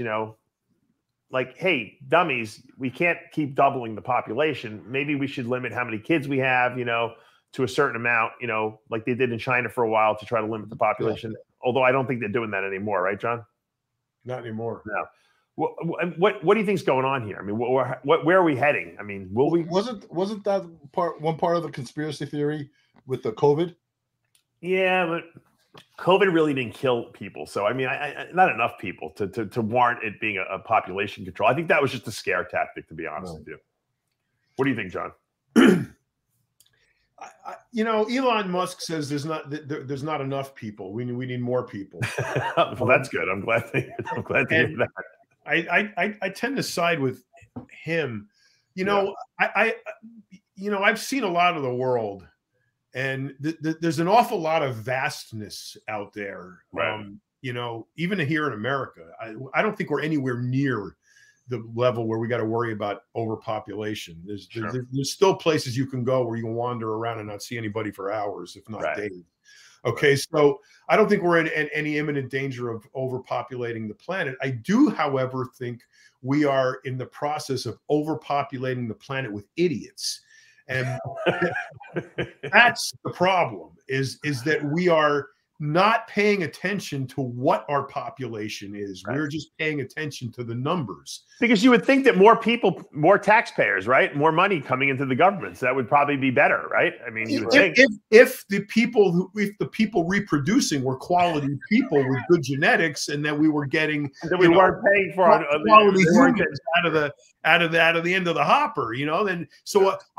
like, hey, dummies, we can't keep doubling the population. Maybe we should limit how many kids we have, to a certain amount, like they did in China for a while to try to limit the population. Yeah. Although I don't think they're doing that anymore, right, John?
Not anymore.
No. What do you think's going on here? I mean, where are we heading? I mean, will we?
Wasn't that one part of the conspiracy theory with the COVID?
Yeah, but COVID really didn't kill people. So I mean, not enough people to warrant it being a population control. I think that was just a scare tactic, to be honest with you. What do you think, John?
Elon Musk says there's not enough people. We need more people.
Well, that's good. I'm glad to hear that.
I tend to side with him. I've seen a lot of the world, and there's an awful lot of vastness out there.
Right.
Even here in America, I don't think we're anywhere near the level where we got to worry about overpopulation. There's still places you can go where you can wander around and not see anybody for hours, if not days. Okay, so I don't think we're in any imminent danger of overpopulating the planet. I do, however, think we are in the process of overpopulating the planet with idiots. And that's the problem, is that we are not paying attention to what our population is. Right. We're just paying attention to the numbers.
Because you would think that more people, more taxpayers, right? More money coming into the government. So that would probably be better, right? I mean, you would think.
If the people reproducing were quality people with good genetics, and that we were getting,
that we weren't paying for
quality humans out of the end of the hopper, then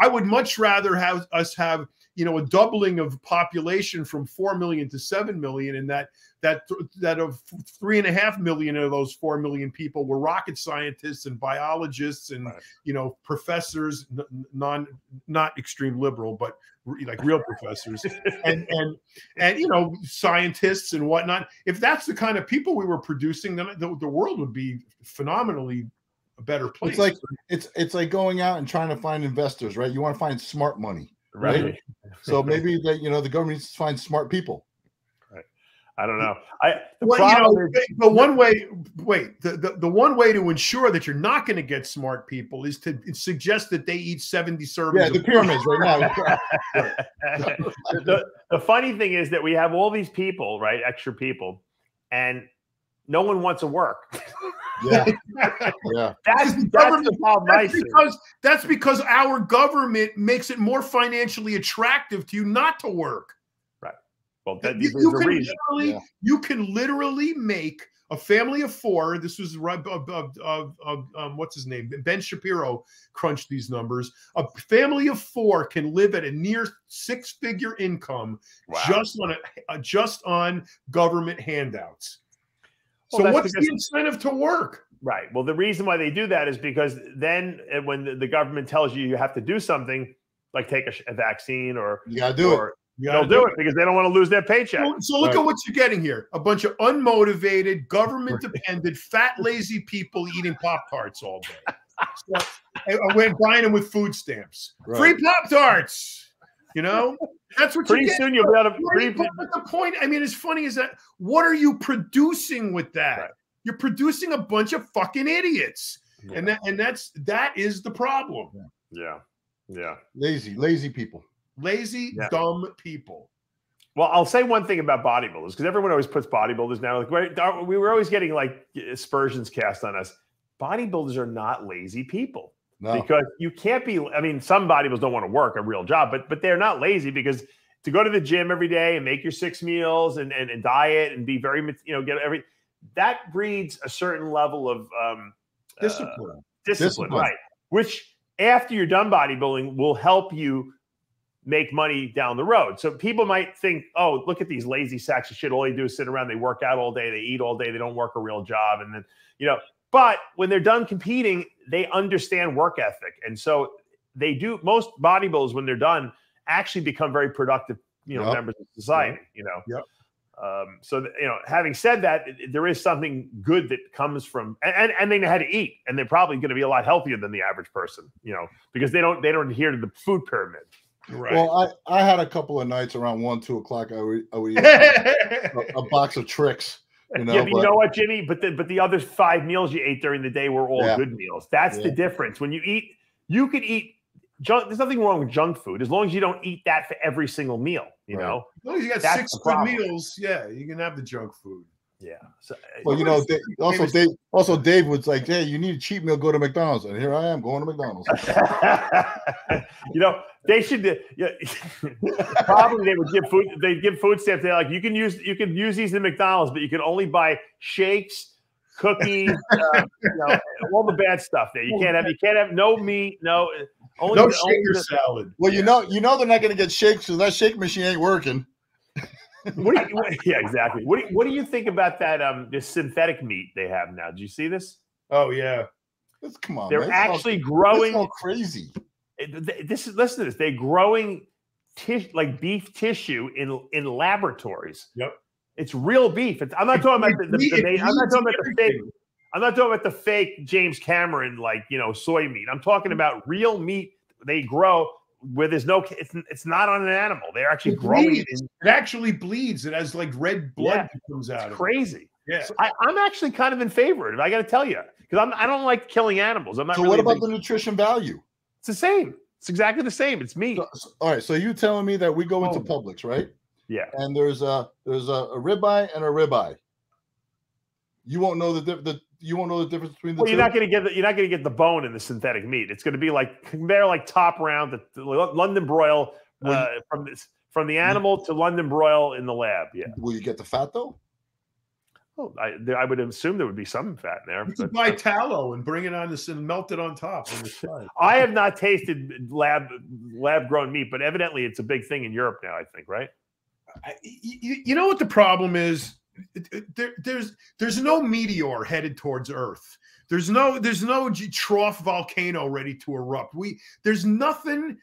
I would much rather have us have a doubling of population from 4 million to 7 million, and that of 3.5 million of those 4 million people were rocket scientists and biologists and professors, not extreme liberal, but like real professors and scientists and whatnot. If that's the kind of people we were producing, then the world would be phenomenally a better place.
It's like going out and trying to find investors, right? You want to find smart money. Right. So maybe that the government needs to find smart people.
Right. I don't know.
The one way to ensure that you're not going to get smart people is to suggest that they eat 70 servings.
Yeah, the pyramids right
now. The funny thing is that we have all these people, right? Extra people, and no one wants to work.
Yeah.
That's the problem.
That's because our government makes it more financially attractive to you not to work.
Right. Well, there's a reason.
You can literally make a family of 4. This was what's his name? Ben Shapiro crunched these numbers. A family of 4 can live at a near 6-figure income just on government handouts. So what's the incentive to work?
Right. Well, the reason why they do that is because then when the government tells you have to do something, like take a vaccine or
you gotta do it.
They'll do it because they don't want to lose their paycheck.
So look at what you're getting here. A bunch of unmotivated, government-dependent, fat, lazy people eating Pop-Tarts all day. We're buying them with food stamps. Right. Free Pop-Tarts. That's what
pretty soon you'll be able to.
But the point, I mean, as funny as that, what are you producing with that? Right. You're producing a bunch of fucking idiots, and that is the problem.
Yeah.
Lazy people.
Dumb people.
Well, I'll say one thing about bodybuilders, because everyone always puts bodybuilders now. Like we were always getting like aspersions cast on us. Bodybuilders are not lazy people. No. Because you can't be. I mean, some bodybuilders don't want to work a real job, but they're not lazy, because to go to the gym every day and make your 6 meals and diet and be very that breeds a certain level of discipline, right? Which after you're done bodybuilding will help you make money down the road. So people might think, oh, look at these lazy sacks of shit. All they do is sit around. They work out all day. They eat all day. They don't work a real job. And then, but when they're done competing, they understand work ethic. And so they do. Most bodybuilders, when they're done, actually become very productive, members of society, So, having said that, there is something good that comes from, and they know how to eat, and they're probably going to be a lot healthier than the average person, because they don't adhere to the food pyramid.
Right.
Well, I had a couple of nights around 1, 2 o'clock. I would eat a box of Trix.
Yeah, but you know what, Jimmy? But the other 5 meals you ate during the day were all good meals. That's the difference. When you eat, you could eat junk. There's nothing wrong with junk food as long as you don't eat that for every single meal. You know,
as long as you got
that's
6 good meals, you can have the junk food.
Yeah. So,
well, Dave was like, "Hey, you need a cheat meal, go to McDonald's." And here I am going to McDonald's.
They should. Probably they would give food. They'd give food stamps. They're like, you can use these in McDonald's, but you can only buy shakes, cookies, all the bad stuff there. You can't have no meat, no
shaker salad.
Well, you know they're not going to get shakes because that shake machine ain't working.
Yeah, exactly. What do you think about that? This synthetic meat they have now. Did you see this?
Oh yeah.
Come on.
They're actually growing.
It's all crazy.
Listen to this. They're growing like beef tissue in laboratories.
Yep.
It's real beef. I'm not talking about the fake. I'm not talking about the fake James Cameron soy meat. I'm talking about real meat they grow where there's no. It's not on an animal. They're actually growing it.
It actually bleeds. It has like red blood that comes out.
It's crazy.
Yeah.
So I'm actually kind of in favor of it. I got to tell you, because I don't like killing animals. I'm not.
So what about the nutrition value?
It's the same. It's exactly the same. It's meat.
All right. So you telling me that we go into Publix, right?
Yeah.
And there's a ribeye and a ribeye. You won't know the difference between the two.
You're not going to get the bone in the synthetic meat. It's going to be they're like top round, the London broil from the animal to London broil in the lab. Yeah.
Will you get the fat though?
Oh, I would assume there would be some fat in there.
You could buy tallow and bring it on this and melt it on top. On the side.
I have not tasted lab grown meat, but evidently it's a big thing in Europe now. I think, right?
You know what the problem is? There's no meteor headed towards Earth. There's no trough volcano ready to erupt. There's nothing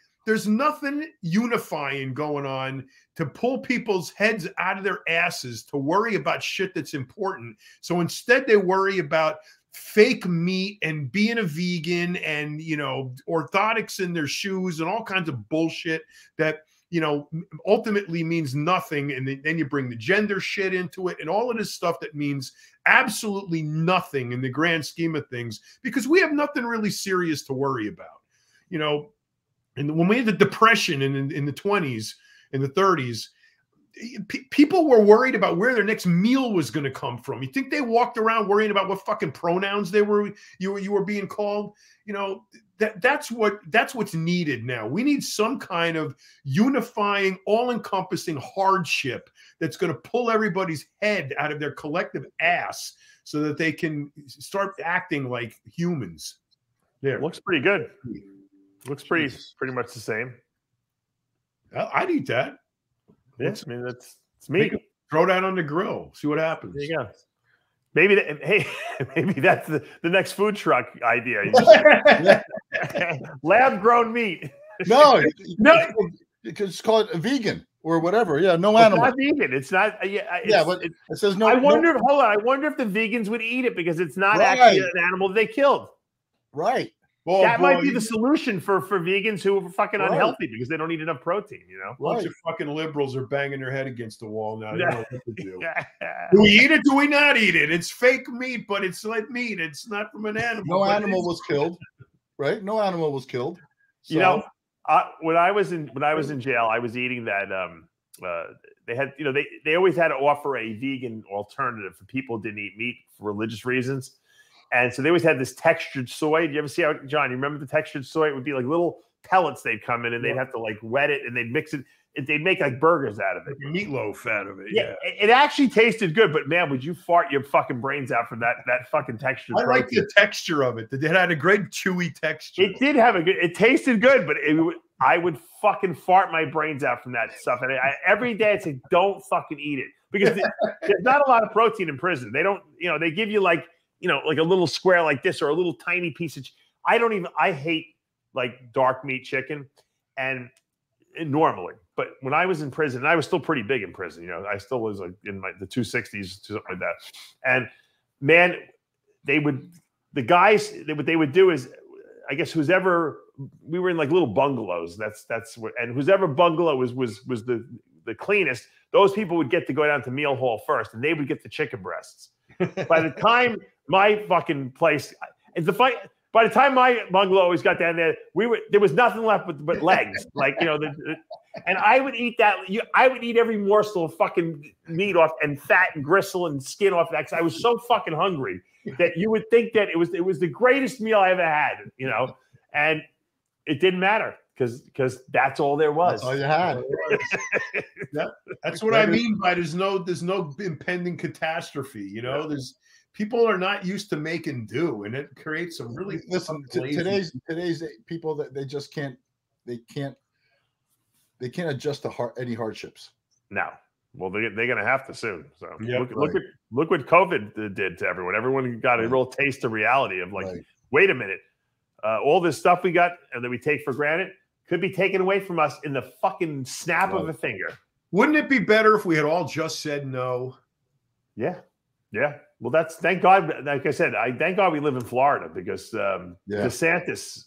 unifying going on to pull people's heads out of their asses to worry about shit that's important. So instead they worry about fake meat and being a vegan and orthotics in their shoes and all kinds of bullshit that ultimately means nothing. And then you bring the gender shit into it and all of this stuff that means absolutely nothing in the grand scheme of things, because we have nothing really serious to worry about. And when we had the Depression in the 20s, in the 30s, people were worried about where their next meal was going to come from. You think they walked around worrying about what fucking pronouns you were being called? That's what's needed now. We need some kind of unifying, all-encompassing hardship that's going to pull everybody's head out of their collective ass so that they can start acting like humans.
There, looks pretty good. Looks pretty much the same.
I'd eat that.
Yeah, I mean it's meat.
Throw that on the grill. See what happens.
There you go. Maybe that's the next food truck idea. Lab grown meat.
No, it's called a vegan or whatever. Yeah, no animal.
It's not vegan. It's not.
But it says no.
I wonder if the vegans would eat it because it's not actually an animal they killed.
Right.
Well,
that might be the solution for vegans who are fucking unhealthy because they don't eat enough protein,
A bunch of fucking liberals are banging their head against the wall now. They don't know what to do. Do we eat it? Do we not eat it? It's fake meat, but it's like meat. It's not from an animal.
No animal was killed, right? No animal was killed.
So. When I was in jail, I was eating that. They had, they always had to offer a vegan alternative for people who didn't eat meat for religious reasons. And so they always had this textured soy. Do you ever see how, John, you remember the textured soy? It would be like little pellets they'd come in and they'd have to wet it and they'd mix it. They'd make like burgers out of it.
Like meatloaf out of it.
Yeah. It actually tasted good, but man, would you fart your fucking brains out from that fucking texture?
I like the texture of it. It had a great chewy texture.
It did have it tasted good, but I would fucking fart my brains out from that stuff. And every day I'd say, don't fucking eat it. Because there's not a lot of protein in prison. They don't, they give you like a little square like this or a little tiny piece of, I hate like dark meat chicken and normally. But when I was in prison, and I was still pretty big in prison, I still was like in the 260s, something like that. And man, the guys, what they would do is, I guess we were in like little bungalows. That's what, and whoever bungalow was the cleanest, those people would get to go down to meal hall first, and they would get the chicken breasts. By the time my fucking place, by the time my bungalow always got down there, there was nothing left but legs, and I would eat that. I would eat every morsel of fucking meat off and fat and gristle and skin off that. Cause I was so fucking hungry that you would think that it was the greatest meal I ever had, and it didn't matter because that's all there was.
That's all you had.
That's what I mean by there's no impending catastrophe. There's people are not used to making do, and it creates some really
today's people that they just can't adjust to any hardships.
No. Well, they're going to have to soon. So look what COVID did to everyone. Everyone got a real taste of reality of wait a minute, all this stuff we got and that we take for granted could be taken away from us in the fucking snap of a finger.
Wouldn't it be better if we had all just said no?
Yeah. Yeah. Well, thank God. Like I said, thank God we live in Florida because DeSantis,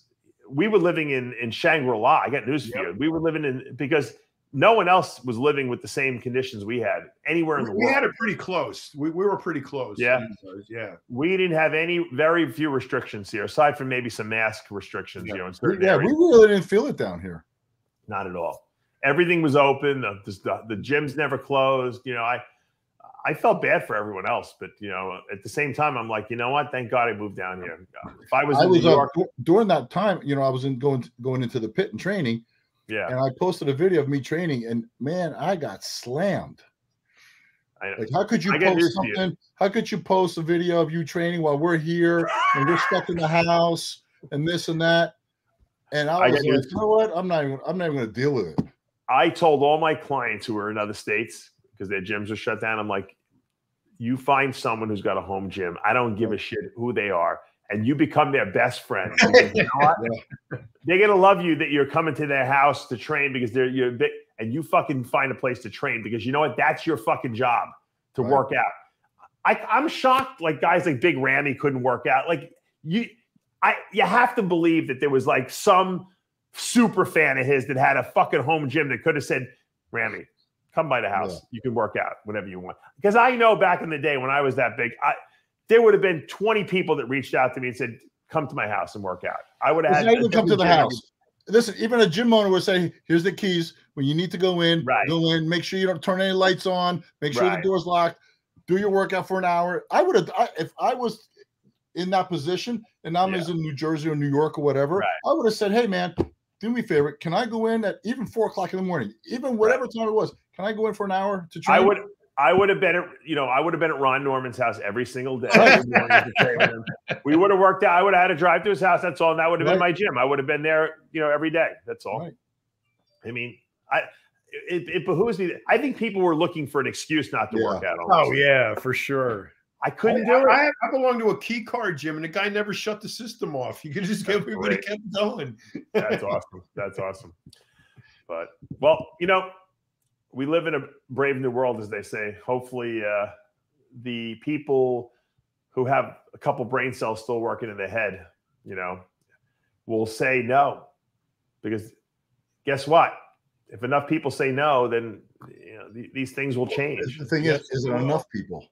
we were living in Shangri-La. I got news for you. We were living because no one else was living with the same conditions we had anywhere in the world.
We had it pretty close. We were pretty close.
Yeah.
Yeah.
We didn't have very few restrictions here, aside from maybe some mask restrictions, in certain areas.
We really didn't feel it down here.
Not at all. Everything was open. The gyms never closed. I felt bad for everyone else, but at the same time, I'm like, you know what? Thank God I moved down here. If I was in New York
during that time, I was going into the pit and training.
Yeah.
And I posted a video of me training, and man, I got slammed. How could you post something? How could you post a video of you training while we're here and we're stuck in the house and this and that? And I was like, you know what? I'm not even going to deal with it.
I told all my clients who were in other states because their gyms are shut down. I'm like, you find someone who's got a home gym. I don't give a shit who they are. And you become their best friend. You know what? They're gonna love you that you're coming to their house to train because you're big, and you fucking find a place to train because you know what? That's your fucking job to work out. I'm shocked like guys like Big Ramy couldn't work out. Like you have to believe that there was like some super fan of his that had a fucking home gym that could have said, Ramy, come by the house. Yeah. You can work out whenever you want. Because I know back in the day when I was that big, there would have been 20 people that reached out to me and said, come to my house and work out. I would have had.
Not even come to the house. Listen, even a gym owner would say, here's the keys. When you need to go in, go in. Make sure you don't turn any lights on. Make sure the door's locked. Do your workout for an hour. I would have, if I was in that position and I was in New Jersey or New York or whatever, I would have said, hey, man, do me a favor. Can I go in at even 4 o'clock in the morning, even whatever time it was? Can I go in for an hour to train?
I would have been at Ron Norman's house every single day. We would have worked out. I would have had to drive to his house. That's all. And that would have been my gym. I would have been there, every day. That's all. Right. I mean, it behooves me. I think people were looking for an excuse not to work out.
Oh yeah, for sure.
I couldn't do it.
I belong to a key card gym, and the guy never shut the system off. You could just get everybody kept going.
That's awesome. That's awesome. But well, we live in a brave new world, as they say. Hopefully, the people who have a couple brain cells still working in their head, will say no. Because guess what? If enough people say no, then these things will change.
The thing is there enough people?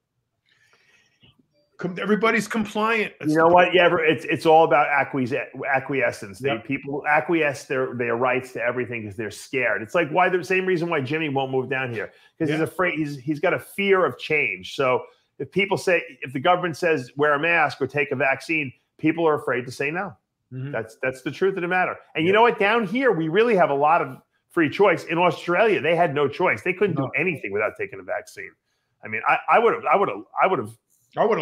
Everybody's compliant.
You know what? Yeah, it's all about acquiescence. People acquiesce their rights to everything because they're scared. It's like the same reason why Jimmy won't move down here because he's afraid. He's got a fear of change. So if the government says wear a mask or take a vaccine, people are afraid to say no. Mm-hmm. That's the truth of the matter. And you know what? Down here we really have a lot of free choice. In Australia, they had no choice. They couldn't do anything without taking a vaccine. I mean, I would have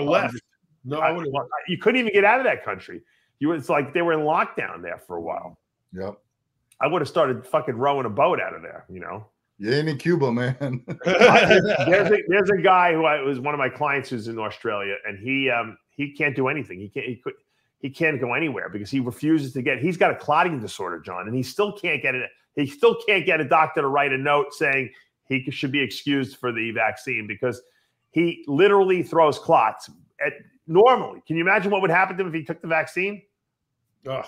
left. No, you couldn't even get out of that country. It's like they were in lockdown there for a while.
Yep.
I would have started fucking rowing a boat out of there, you know.
You ain't in Cuba, man.
there's a guy who was one of my clients who's in Australia, and he can't do anything. He can't go anywhere because he refuses to get. He's got a clotting disorder, John, and he still can't get it. He still can't get a doctor to write a note saying he should be excused for the vaccine because he literally throws clots normally. Can you imagine what would happen to him if he took the vaccine?
Ugh,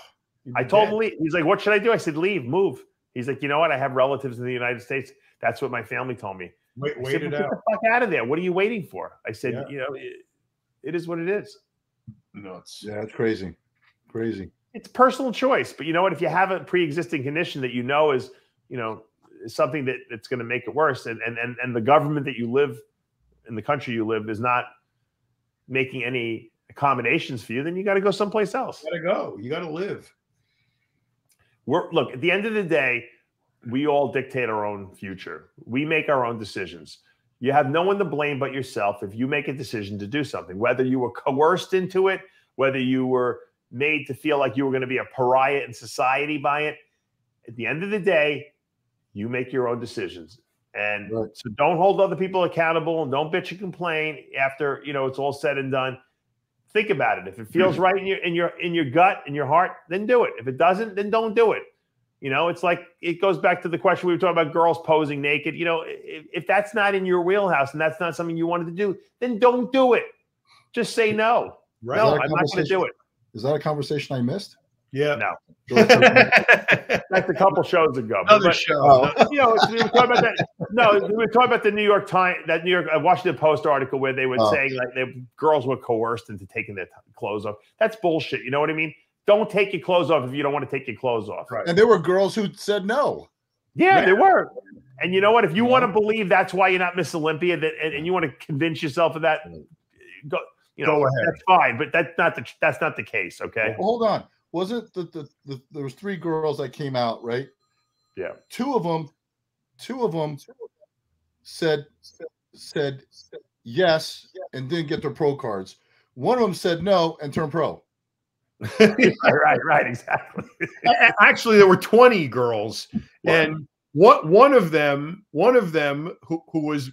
I told him, he's like, what should I do? I said, leave, move. He's like, you know what? I have relatives in the United States. That's what my family told me.
Wait
said,
it
get
out.
the fuck out of there. What are you waiting for? I said, you know, it is what it is.
Nuts.
Yeah, it's crazy. Crazy.
It's personal choice. But you know what? If you have a pre-existing condition that you know is, you know, something that's going to make it worse, and the government that you live in, the country you live, is not making any accommodations for you, then you got to go someplace else.
You got to go. You got to live.
Look, at the end of the day, we all dictate our own future. We make our own decisions. You have no one to blame but yourself if you make a decision to do something, whether you were coerced into it, whether you were made to feel like you were going to be a pariah in society by it. At the end of the day, you make your own decisions. And so don't hold other people accountable, and don't bitch and complain after, you know, it's all said and done. Think about it. If it feels right in your gut, in your heart, then do it. If it doesn't, then don't do it. You know, it's like, it goes back to the question we were talking about, girls posing naked. You know, if that's not in your wheelhouse and that's not something you wanted to do, then don't do it. Just say no.
Right.
No, I'm not going to do it.
Is that a conversation I missed?
Yeah.
No. That's a couple shows ago.
Another show.
You know, we were talking about that. No, we were talking about the New York Times, that New York Washington Post article where they were saying like girls were coerced into taking their clothes off. That's bullshit. You know what I mean? Don't take your clothes off if you don't want to take your clothes off.
Right.
And there were girls who said no.
Yeah, there were. And you know what? If you want to believe that's why you're not Miss Olympia, and you want to convince yourself of that, go. You know,
go ahead.
That's fine, but that's not the case. Okay.
Well, hold on. Wasn't there was 3 girls that came out, right?
Yeah.
Two of them said yes and didn't get their pro cards. One of them said no and turned pro.
right, exactly.
Actually, there were 20 girls, and one of them who was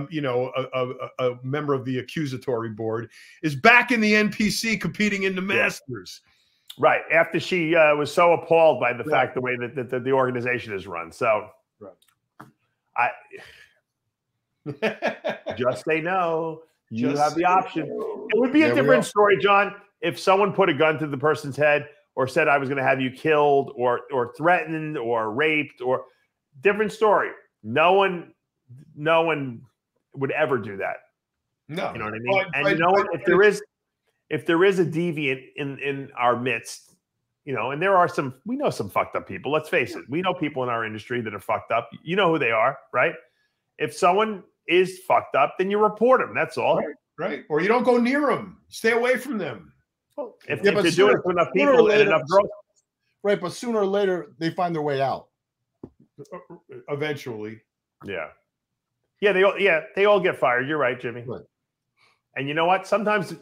you know, a member of the accusatory board is back in the NPC competing in the Masters.
Right, after she was so appalled by the fact the way that the organization is run. So, I just say no. You have the option. It would be a different story, John, if someone put a gun to the person's head or said I was going to have you killed or threatened or raped, or different story. No one would ever do that. No, you know what I mean. And you know what? If there is a deviant in our midst, you know, and we know some fucked up people. Let's face it. We know people in our industry that are fucked up. You know who they are, right? If someone is fucked up, then you report them. That's all.
Right. Or you don't go near them. Stay away from them.
Well, if they're doing it to enough people and enough girls.
Right, but sooner or later, they find their way out.
Eventually.
Yeah. They all get fired. You're right, Jimmy. Right. And you know what? Sometimes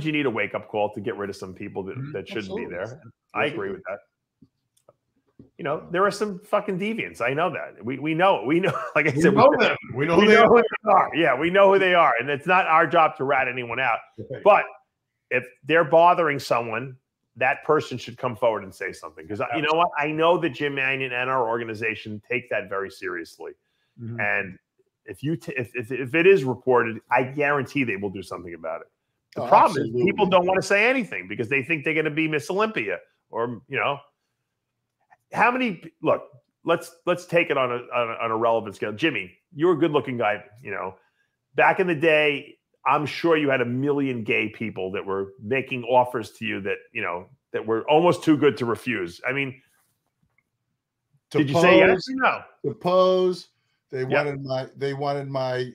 you need a wake-up call to get rid of some people that shouldn't be there. I agree with that. You know, there are some fucking deviants. I know that. We know. Like I said,
we know them. We know who they
are. Yeah, we know who they are, and it's not our job to rat anyone out. Right. But if they're bothering someone, that person should come forward and say something. Because you know what? I know that Jim Manion and our organization take that very seriously. Mm-hmm. And if it is reported, I guarantee they will do something about it. The problem is people don't want to say anything because they think they're going to be Miss Olympia, or you know. How many? Look, let's take it on a relevant scale. Jimmy, you're a good-looking guy. You know, back in the day, I'm sure you had a million gay people that were making offers to you that were almost too good to refuse. I mean, did you say yes or no?
To pose. They wanted my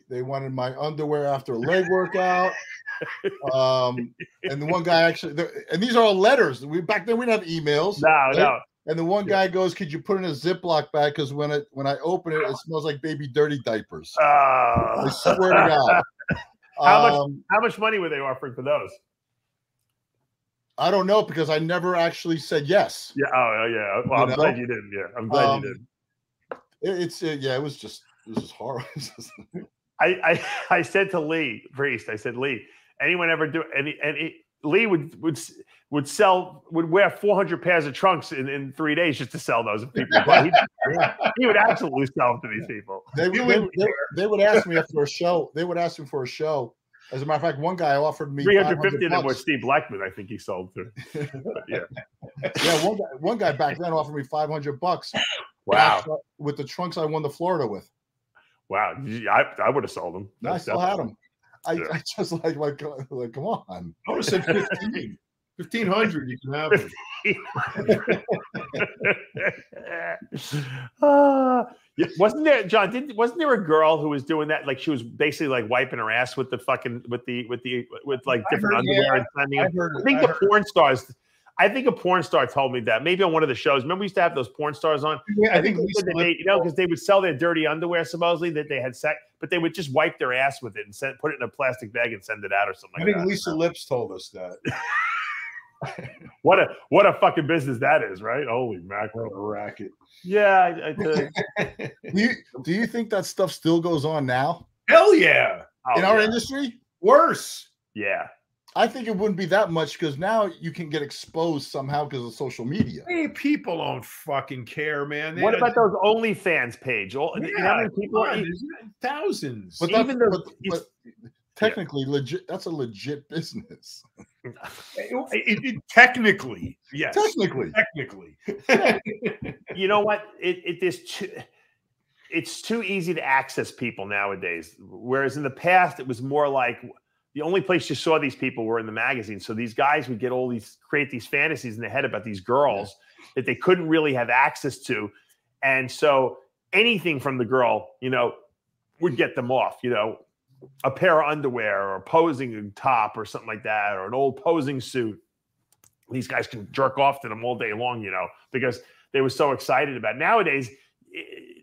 underwear after a leg workout. And the one guy actually, and these are all letters. Back then we didn't have emails.
No.
And the one guy goes, "Could you put it in a Ziploc bag? Because when I open it, it smells like baby dirty diapers." I swear to God.
How much money were they offering for those?
I don't know because I never actually said yes.
Yeah. Oh, yeah. Well, I'm glad you didn't. Yeah, I'm glad you did.
It was just horrible.
I said to Lee Priest, I said, Lee, anyone ever do any Lee would wear 400 pairs of trunks in 3 days just to sell those people. He would absolutely sell them to these people.
They would ask me after a show. They would ask me for a show. As a matter of fact, one guy offered me
350 of them were Steve Blackman, I think he sold to. Yeah.
Yeah, one guy back then offered me $500.
Wow.
With the trunks I won the Florida with.
Wow. I would have sold them.
I still had them. I just like come on.
I would have said 15. 1,500, you can have it.
Wasn't there, John? Wasn't there a girl who was doing that? Like she was basically like wiping her ass with the fucking with like different underwear and sending them. I think a porn star told me that maybe on one of the shows. Remember we used to have those porn stars on.
Yeah,
I think because they would sell their dirty underwear supposedly that they had sex, but they would just wipe their ass with it and put it in a plastic bag and send it out or something.
I think Lisa Lips told us that.
What a fucking business that is, right? Holy mackerel,
racket.
Yeah.
Do you think that stuff still goes on now?
Hell yeah.
In our industry?
Worse.
Yeah.
I think it wouldn't be that much because now you can get exposed somehow because of social media.
Hey, people don't fucking care, man.
What about those OnlyFans page? You know how many people are
thousands.
But technically, that's a legit business.
Technically, yes.
Technically.
You know what? It's too easy to access people nowadays. Whereas in the past, it was more like the only place you saw these people were in the magazine. So these guys would create these fantasies in their head about these girls that they couldn't really have access to. And so anything from the girl, would get them off, a pair of underwear or a posing top or something like that, or an old posing suit. These guys can jerk off to them all day long, because they were so excited about it. Nowadays,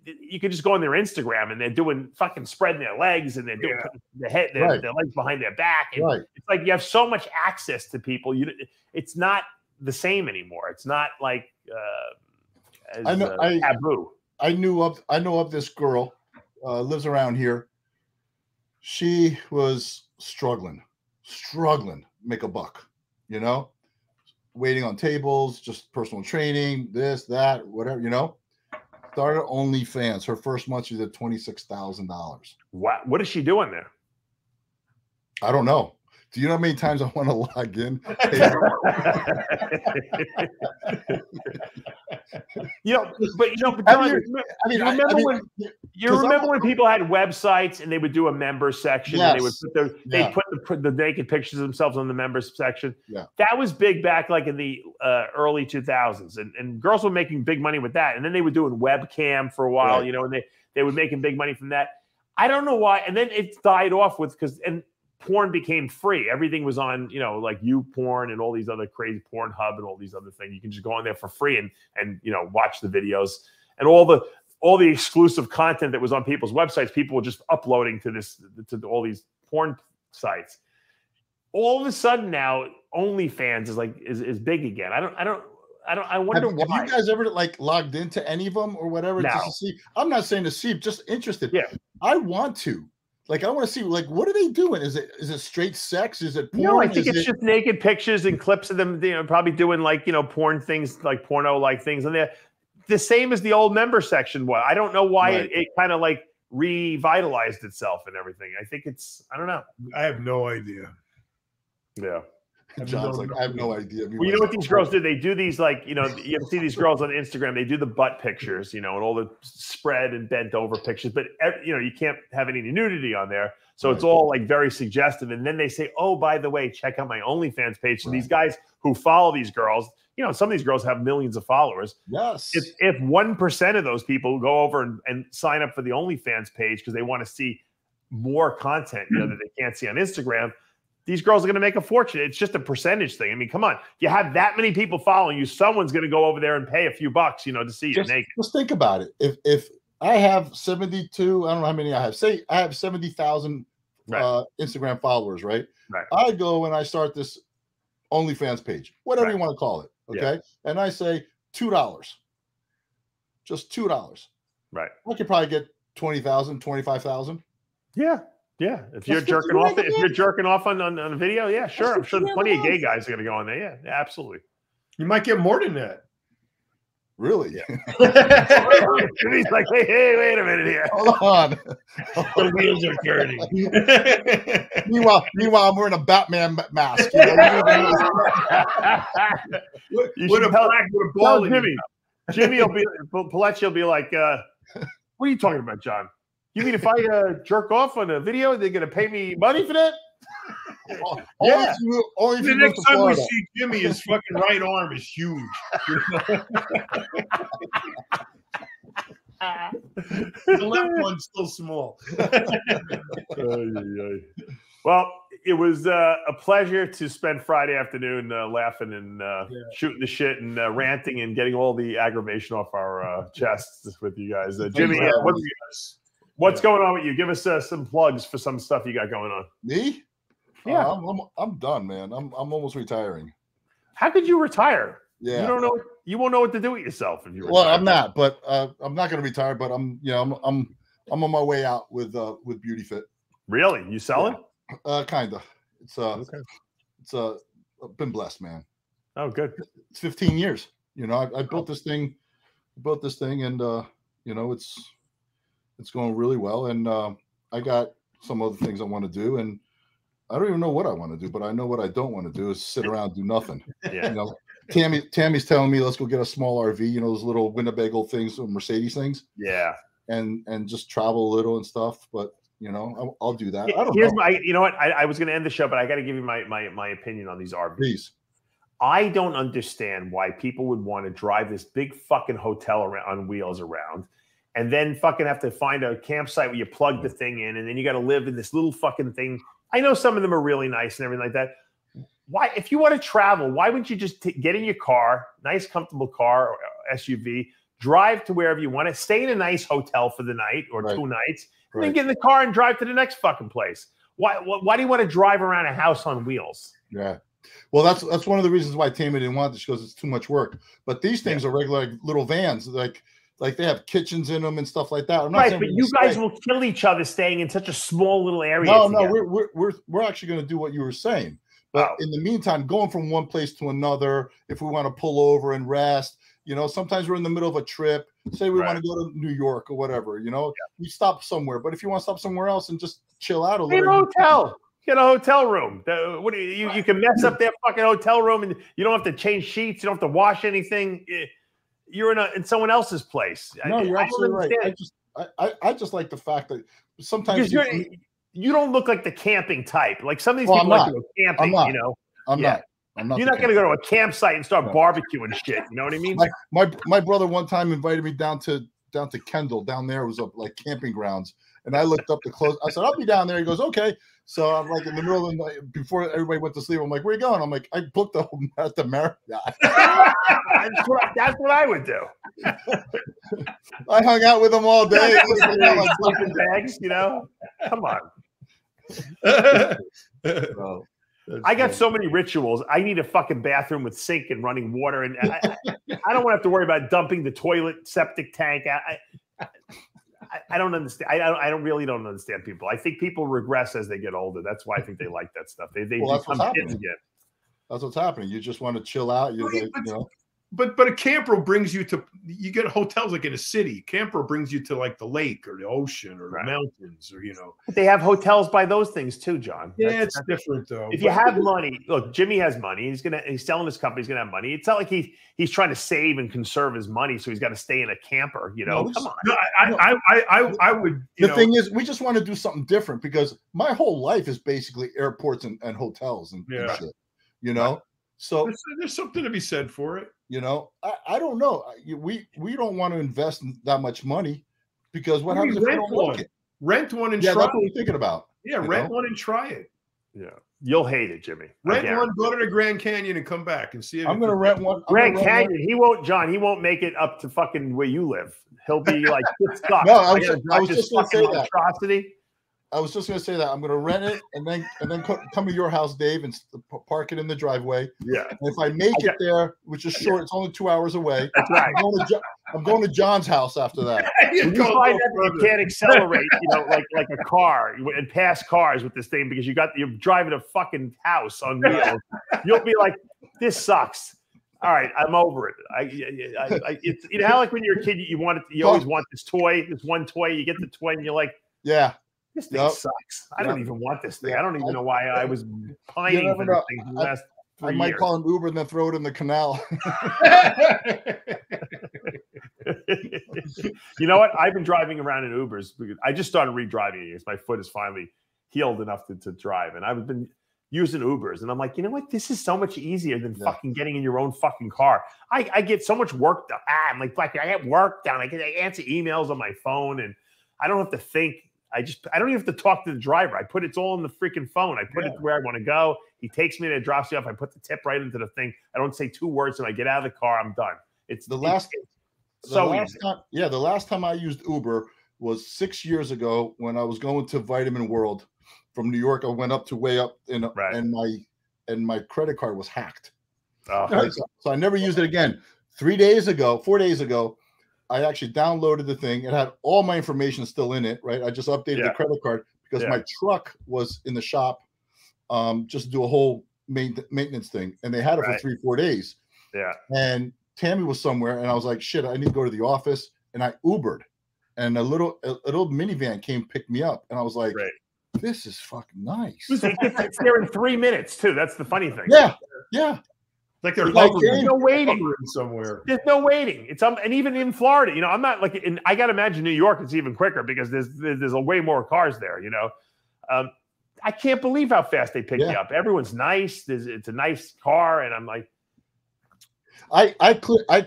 you can just go on their Instagram and they're doing fucking spreading their legs and they're doing their legs behind their back. And it's like you have so much access to people. It's not the same anymore. It's not like taboo.
I know of this girl, lives around here. She was struggling to make a buck, waiting on tables, just personal training, this, that, whatever, Started OnlyFans. Her first month, she did $26,000.
What is she doing there?
I don't know. Do you know how many times I want to log in?
Remember when people had websites and they would do a member section and they would put the naked pictures of themselves on the members section.
Yeah.
That was big back like in the early 2000s, and girls were making big money with that. And then they were doing webcam for a while, and they were making big money from that. I don't know why. And then it died off and porn became free. Everything was on, like YouPorn and all these other crazy Pornhub and all these other things. You can just go on there for free and watch the videos and all the exclusive content that was on people's websites. People were just uploading to all these porn sites. All of a sudden now, OnlyFans is big again. I wonder why.
Have you guys ever logged into any of them or whatever?
No.
Just to see? I'm not saying to see, just interested.
Yeah.
I want to. I want to see, what are they doing? Is it straight sex? Is it porn?
No, I think it's just naked pictures and clips of them, probably doing porn things, like porno-like things. And they're the same as the old member section was. I don't know why it kind of revitalized itself and everything. I think I don't know.
I have no idea.
Yeah.
John's I have no idea.
Well, you know what these girls do? They do these you see these girls on Instagram. They do the butt pictures, and all the spread and bent over pictures. But you can't have any nudity on there, so it's all very suggestive. And then they say, "Oh, by the way, check out my OnlyFans page." So these guys who follow these girls, some of these girls have millions of followers.
Yes.
If 1% of those people go over and sign up for the OnlyFans page because they want to see more content, that they can't see on Instagram. These girls are going to make a fortune. It's just a percentage thing. I mean, come on. You have that many people following you. Someone's going to go over there and pay a few bucks, to see you naked.
Just think about it. If I have 72, I don't know how many I have. Say I have 70,000 Instagram followers, right?
Right.
I go and I start this OnlyFans page, whatever
Right.
you want to call it. Okay.
Yeah.
And I say $2, just $2.
Right.
I could probably get 20,000, 25,000.
Yeah. Yeah. If you're
That's
jerking
$50
off,
a
if you're
month.
jerking off on a video, yeah, sure. I'm sure
$50
plenty of
a
gay
month.
guys are going to go on there. Yeah, absolutely.
You might get more than that.
Really?
He's like, hey, wait a minute here.
Hold on.
The wheels are turning.
Meanwhile, I'm wearing a Batman mask. You know?
With a black with a ball in
Jimmy. Jimmy will be Palecci will be like, what are you talking about, John? You mean if I jerk off on a video, they're going to pay me money for that?
Yeah. Only if
The
you move
next
to
time we
Florida.
see Jimmy, his fucking right arm is huge. The left one's still small.
Well, it was a pleasure to spend Friday afternoon laughing and shooting the shit and ranting and getting all the aggravation off our chests with you guys. Jimmy, what's going on with you? Give us some plugs for some stuff you got going on.
Me?
Yeah.
I'm done, man. I'm almost retiring.
How could you retire?
Yeah.
You don't know. You won't know what to do with yourself if you.
Well,
retire.
I'm not, but I'm not going to retire. But I'm on my way out with Beauty Fit.
Really? You selling?
Kinda. It's I've been blessed, man.
Oh, good.
It's 15 years. You know, I built this thing, and you know, it's going really well. And I got some other things I want to do, and I don't even know what I want to do, but I know what I don't want to do is sit around and do nothing.
Yeah.
You know, Tammy's telling me let's go get a small RV, you know, those little Winnebago things, Mercedes things.
Yeah.
And just travel a little and stuff. But you know, I'll do that. I don't
Here's
know.
you know what? I was going to end the show, but I got to give you my opinion on these RVs.
Please.
I don't understand why people would want to drive this big fucking hotel on wheels around and then fucking have to find a campsite where you plug the thing in and then you got to live in this little fucking thing. I know some of them are really nice and everything like that. Why, if you want to travel, why wouldn't you just get in your car, nice, comfortable car or SUV, drive to wherever you want to, stay in a nice hotel for the night or 2 nights, and then get in the car and drive to the next fucking place? Why do you want to drive around a house on wheels?
Yeah. Well, that's one of the reasons why Tammy didn't want this, because it's too much work. But these things are regular little vans, like they have kitchens in them and stuff like that. I'm not
Right,
saying
but you guys will kill each other staying in such a small little area.
No,
together.
we're actually going to do what you were saying. But in the meantime, going from one place to another, if we want to pull over and rest, you know, sometimes we're in the middle of a trip. Say we want to go to New York or whatever, you know, we stop somewhere. But if you want to stop somewhere else and just chill out a little,
get a hotel. Get a hotel room. What do you can mess up that fucking hotel room and you don't have to change sheets. You don't have to wash anything. You're in someone else's place.
No, you're absolutely right. I just like the fact that sometimes
you don't look like the camping type. Like some of these people like to go camping. You know,
I'm not.
You're not going to go to a campsite and start barbecuing shit. You know what I mean?
My brother one time invited me down to Kendall. Down there was like camping grounds, and I looked up the close. I said, "I'll be down there." He goes, "Okay." So I'm like in the middle of the night before everybody went to sleep. I'm like, "Where you going?" I'm like, "I booked at the Marriott."
That's what I would do.
I hung out with them all day.
Sleeping bags, you know. Come on. I got so many rituals. I need a fucking bathroom with sink and running water, and I don't want to have to worry about dumping the toilet septic tank. I don't understand. I really don't understand people. I think people regress as they get older. That's why I think they like that stuff. They
that's
become
what's
kids
happening.
again.
That's what's happening. You just want to chill out.
But a camper brings you to, you get hotels like in a city. Camper brings you to like the lake or the ocean or the mountains or, you know.
But they have hotels by those things too, John.
Yeah, it's different though.
If you have money, look, Jimmy has money. He's selling his company. He's gonna have money. It's not like he's trying to save and conserve his money, so he's got to stay in a camper. You know, come on.
No, I would.
The thing is, we just want to do something different because my whole life is basically airports and hotels and shit. You know, so
there's something to be said for it.
You know, I don't know. We don't want to invest that much money because what happens if we don't like it?
Rent one and
try.
That's
what we're thinking about.
Yeah, rent one and try it.
Yeah, you'll hate it, Jimmy.
Rent one, go to the Grand Canyon and come back and see.
I'm going to rent one.
Grand Canyon. He won't, John. He won't make it up to fucking where you live. He'll be like, it's stuck.
No, I was just going to say that.
Atrocity.
I was just going to say that I'm going to rent it and then come to your house, Dave, and park it in the driveway.
Yeah.
And if I make it there, which is short, it's only 2 hours away.
That's right.
I'm going to John's house after that.
You find that you can't accelerate, like a car and pass cars with this thing because you're driving a fucking house on wheels. You'll be like, this sucks. All right, I'm over it. It's, how like when you're a kid, you always want this one toy. You get the toy and you're like,
yeah.
This thing sucks. I don't even want this thing. I don't even know why I was pining for this thing for the last 3 years.
I might call an Uber and then throw it in the canal.
You know what? I've been driving around in Ubers because I just started re-driving because my foot is finally healed enough to drive. And I've been using Ubers. And I'm like, you know what? This is so much easier than fucking getting in your own fucking car. I get so much work done. I'm like, I get work done. I answer emails on my phone and I don't have to think. I don't even have to talk to the driver. It's all in the freaking phone. I put it to where I want to go. He takes me there, drops me off. I put the tip right into the thing. I don't say 2 words. And I get out of the car. I'm done. The last
time I used Uber was 6 years ago when I was going to Vitamin World from New York. I went up to way up and my credit card was hacked. So I never used it again. 4 days ago, I actually downloaded the thing. It had all my information still in it, right? I just updated the credit card because my truck was in the shop just to do a whole maintenance thing. And they had it for 3-4 days.
Yeah.
And Tammy was somewhere and I was like, shit, I need to go to the office. And I Ubered. And a little minivan came pick me up. And I was like, this is fucking nice.
It's there in 3 minutes too. That's the funny thing.
Yeah. Yeah.
Like there's
no waiting
somewhere.
There's no waiting. It's and even in Florida, I'm not like I got to imagine New York. It's even quicker because there's a way more cars there. I can't believe how fast they pick you up. Everyone's nice. It's a nice car, and I'm like,
I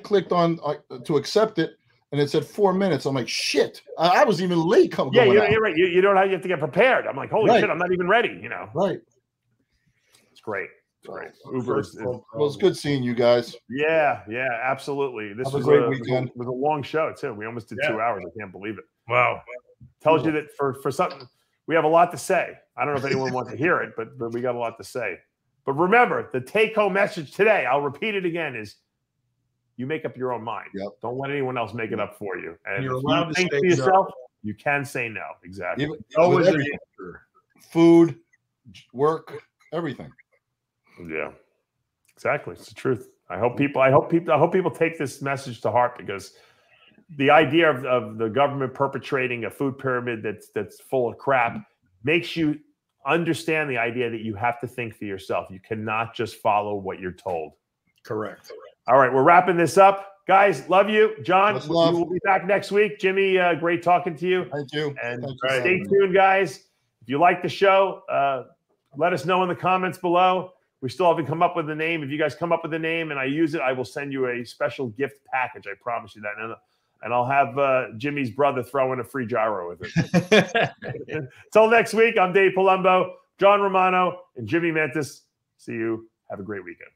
clicked on to accept it, and it said 4 minutes. I'm like, shit. I was even late.
You're right. You don't know how you have to get prepared. I'm like, holy shit, I'm not even ready.
Right.
It's great. Right. Uber.
Well, it's good seeing you guys.
Yeah, absolutely. This was a great weekend. It was a long show too. We almost did 2 hours. I can't believe it.
Wow.
Tells you that for something, we have a lot to say. I don't know if anyone wants to hear it, but we got a lot to say. But remember, the take-home message today, I'll repeat it again, is you make up your own mind.
Yep.
Don't let anyone else make it up for you. And
you're
if
allowed
you
to
think
say
to yourself, you can say no. Exactly.
Always food, work, everything.
Yeah. Exactly. It's the truth. I hope people take this message to heart because the idea of the government perpetrating a food pyramid that's full of crap makes you understand the idea that you have to think for yourself. You cannot just follow what you're told.
Correct.
All right, we're wrapping this up. Guys, love you. John, we
love.
will be back next week. Jimmy, great talking to you.
Thank you.
And
Thank you,
stay tuned, guys. If you like the show, let us know in the comments below. We still haven't come up with a name. If you guys come up with a name and I use it, I will send you a special gift package. I promise you that. And I'll have Jimmy's brother throw in a free gyro with it. Until next week, I'm Dave Palumbo, John Romano, and Jimmy Mantis. See you. Have a great weekend.